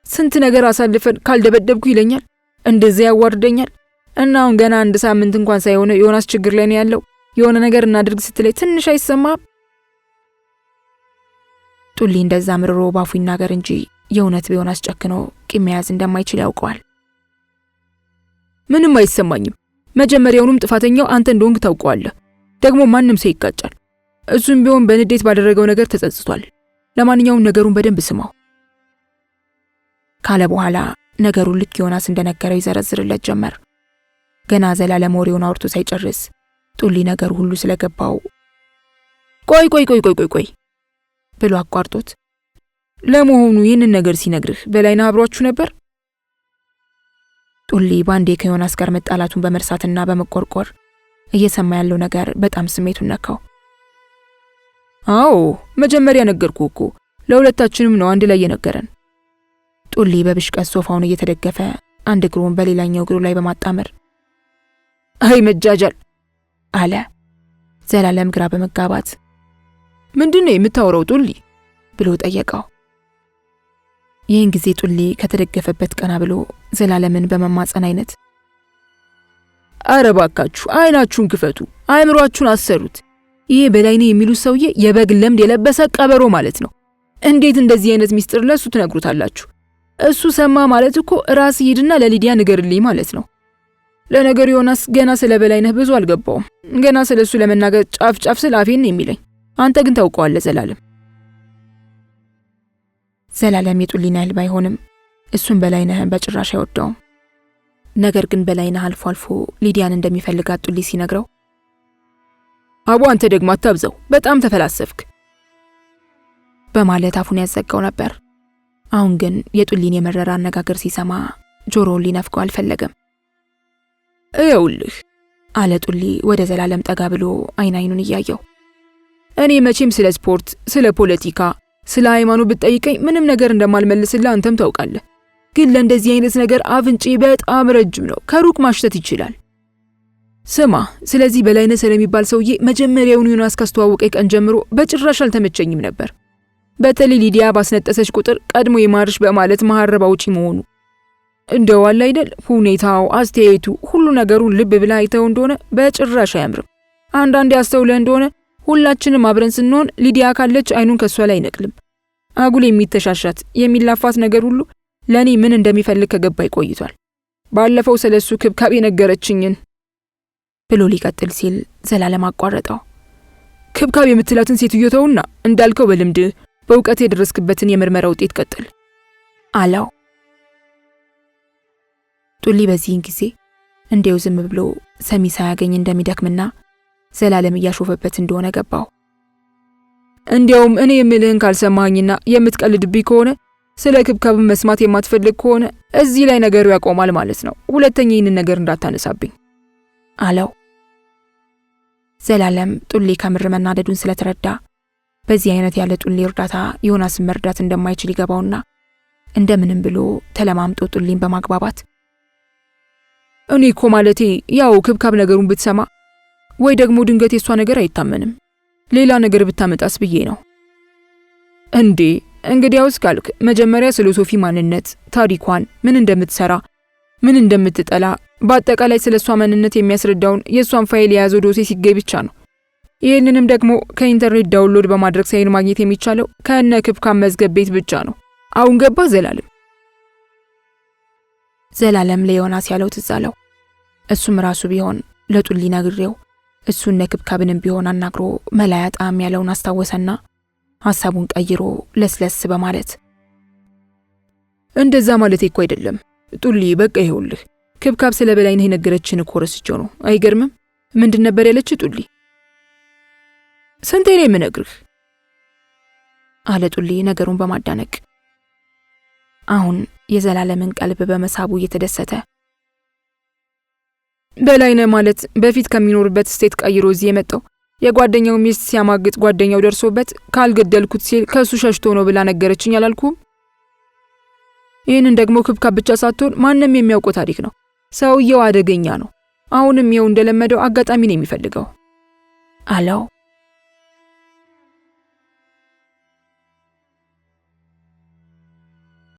[SPEAKER 2] ስንት ነገር አሳልፈን ካልደበደብኩ ይለኛል፣ እንደዚያ ያዋርደኛል። እና አሁን ገና አንድ ሳምንት እንኳን ሳይሆነ ዮናስ ችግር ላይ ነው ያለው። የሆነ ነገር እናድርግ ስትለይ ትንሽ አይሰማም?
[SPEAKER 1] ጡሊ እንደዛ ምርሮ ባፉ ይናገር እንጂ የእውነት ቢዮናስ ጨክኖ ቂም መያዝ እንደማይችል ያውቀዋል።
[SPEAKER 2] ምንም አይሰማኝም። መጀመሪያውንም ጥፋተኛው አንተ እንደሆንክ ታውቀዋለህ። ደግሞ ማንም ሰው ይጋጫል። እሱም ቢሆን በንዴት ባደረገው ነገር ተጸጽቷል። ለማንኛውም ነገሩን በደንብ ስማው
[SPEAKER 1] ካለ በኋላ ነገሩን ልክ ዮናስ እንደነገረው ይዘረዝርለት ጀመር። ገና ዘላለም ወሬውን አውርቶ ሳይጨርስ ጡሊ ነገሩ ሁሉ ስለገባው ቆይ ብሎ አቋርጦት፣
[SPEAKER 2] ለመሆኑ ይህንን ነገር ሲነግርህ በላይነህ አብሯችሁ ነበር?
[SPEAKER 1] ጡሊ ባንዴ ከዮናስ ጋር መጣላቱን በመርሳትና በመቆርቆር እየሰማ ያለው ነገር በጣም ስሜቱን ነካው።
[SPEAKER 2] አዎ መጀመሪያ ነገርኩህ እኮ፣ ለሁለታችንም ነው አንድ ላይ የነገረን።
[SPEAKER 1] ጡሊ በብሽቀት ሶፋውን እየተደገፈ አንድ እግሩን በሌላኛው እግሩ ላይ በማጣመር
[SPEAKER 2] አይ መጃጃል
[SPEAKER 1] አለ። ዘላለም ግራ በመጋባት
[SPEAKER 2] ምንድነው የምታወራው ጡሊ
[SPEAKER 1] ብሎ ጠየቀው። ይህን ጊዜ ጡሊ ከተደገፈበት ቀና ብሎ ዘላለምን በመማጸን አይነት
[SPEAKER 2] አረ ባካችሁ አይናችሁን ክፈቱ፣ አእምሯችሁን አሰሩት። ይሄ በላይነህ የሚሉት ሰውዬ የበግ ለምድ የለበሰ ቀበሮ ማለት ነው። እንዴት እንደዚህ አይነት ሚስጥር ለሱ ትነግሩታላችሁ? እሱ ሰማ ማለት እኮ ራስ ሂድና ለሊዲያ ንገርልኝ ማለት ነው። ለነገሩ ዮናስ ገና ስለ በላይነህ ብዙ አልገባውም። ገና ስለሱ ለመናገር ጫፍ ስለ አፌን ነው የሚለኝ። አንተ ግን ታውቀዋለህ ዘላለም።
[SPEAKER 1] ዘላለም የጡሊን ያህል ባይሆንም እሱን በላይነህን በጭራሽ አይወደውም። ነገር ግን በላይነህ አልፎ አልፎ ሊዲያን እንደሚፈልጋት ጡሊ ሲነግረው
[SPEAKER 2] አቦ አንተ ደግሞ አታብዘው፣ በጣም ተፈላሰፍክ
[SPEAKER 1] በማለት አፉን ያዘጋው ነበር። አሁን ግን የጡሊን የመረራ አነጋገር ሲሰማ ጆሮውን ሊነፍቀው አልፈለገም።
[SPEAKER 2] እየውልህ
[SPEAKER 1] አለ ጡሊ ወደ ዘላለም ጠጋ ብሎ አይኑን እያየው፣
[SPEAKER 2] እኔ መቼም ስለ ስፖርት፣ ስለ ፖለቲካ፣ ስለ ሃይማኖት ብትጠይቀኝ ምንም ነገር እንደማልመልስልህ አንተም ታውቃለህ። ግን ለእንደዚህ አይነት ነገር አፍንጬ በጣም ረጅም ነው፣ ከሩቅ ማሽተት ይችላል። ስማ፣ ስለዚህ በላይነህ ስለሚባል ሰውዬ መጀመሪያውን ዮናስ ካስተዋወቀኝ ቀን ጀምሮ በጭራሽ አልተመቸኝም ነበር። በተለይ ሊዲያ ባስነጠሰች ቁጥር ቀድሞ የማርሽ በማለት መሐረብ አውጪ መሆኑ። እንደው አለ አይደል ሁኔታው፣ አስተያየቱ፣ ሁሉ ነገሩን ልብ ብለህ አይተው እንደሆነ በጭራሽ አያምርም። አንዳንዴ አስተውለህ እንደሆነ ሁላችንም አብረን ስንሆን ሊዲያ ካለች አይኑን ከሷ ላይ አይነቅልም። አጉል የሚተሻሻት የሚላፋት ነገር ሁሉ ለኔ ምን እንደሚፈልግ ከገባኝ ቆይቷል። ባለፈው ስለሱ ክብካቤ ነገረችኝን
[SPEAKER 1] ብሎ ሊቀጥል ሲል ዘላለም አቋረጠው።
[SPEAKER 2] ክብካቤ የምትላትን ሴትዮ ተውና እንዳልከው በልምድ በእውቀት የደረስክበትን የምርመራ ውጤት ቀጥል
[SPEAKER 1] አለው። ጡሊ በዚህን ጊዜ እንዴው ዝም ብሎ ሰሚ ሳያገኝ እንደሚደክምና ዘላለም እያሾፈበት እንደሆነ ገባው።
[SPEAKER 2] እንዲያውም እኔ የምልህን ካልሰማኸኝና የምትቀልድብኝ ከሆነ ስለ ክብካብ መስማት የማትፈልግ ከሆነ እዚህ ላይ ነገሩ ያቆማል ማለት ነው። ሁለተኛ ይህንን ነገር እንዳታነሳብኝ
[SPEAKER 1] አለው። ዘላለም ጡሊ ከምር መናደዱን ስለተረዳ በዚህ አይነት ያለ ጡሊ እርዳታ ዮናስን መርዳት እንደማይችል ይገባውና እንደምንም ብሎ ተለማምጦ ጡሊን በማግባባት
[SPEAKER 2] እኔ እኮ ማለቴ ያው ክብካብ ነገሩን ብትሰማ ወይ ደግሞ ድንገት የሷ ነገር አይታመንም ሌላ ነገር ብታመጣስ ብዬ ነው። እንዴ እንግዲያውስ ካልክ መጀመሪያ ስለ ሶፊ ማንነት፣ ታሪኳን፣ ምን እንደምትሰራ፣ ምን እንደምትጠላ፣ በአጠቃላይ ስለሷ ማንነት የሚያስረዳውን የሷን ፋይል የያዘው ዶሴ ሲገኝ ብቻ ነው። ይህንንም ደግሞ ከኢንተርኔት ዳውንሎድ በማድረግ ሳይን ማግኘት የሚቻለው ከነ ክብካብ መዝገብ ቤት ብቻ ነው። አሁን ገባ ዘላለም?
[SPEAKER 1] ዘላለም ለዮናስ ያለው ትዝ አለው። እሱም ራሱ ቢሆን ለጡሊ ነግሬው እሱን ለክብካብንም ቢሆን አናግሮ መላያጣም ያለውን አስታወሰና ሐሳቡን ቀይሮ ለስለስ በማለት
[SPEAKER 2] እንደዛ ማለት እኮ አይደለም ጡሊ፣ በቃ ይኸውልህ ክብካብ ስለ በላይነህ የነገረችን እኮ ረስቼው ነው። አይገርምም? ምንድን ነበር ያለች ጡሊ? ስንቴ ነው የምነግርህ
[SPEAKER 1] አለ ጡሊ ነገሩን በማዳነቅ። አሁን የዘላለምን ቀልብ በመሳቡ እየተደሰተ
[SPEAKER 2] በላይነህ ማለት በፊት ከሚኖርበት ስቴት ቀይሮ እዚህ የመጣው የጓደኛው ሚስት ሲያማግጥ ጓደኛው ደርሶበት ካልገደልኩት ሲል ከሱ ሸሽቶ ነው ብላ ነገረችኝ አላልኩም? ይህንን ደግሞ ክብካብ ብቻ ሳትሆን ማንም የሚያውቀው ታሪክ ነው። ሰውየው አደገኛ ነው። አሁንም ይኸው እንደለመደው አጋጣሚ ነው የሚፈልገው
[SPEAKER 1] አለው።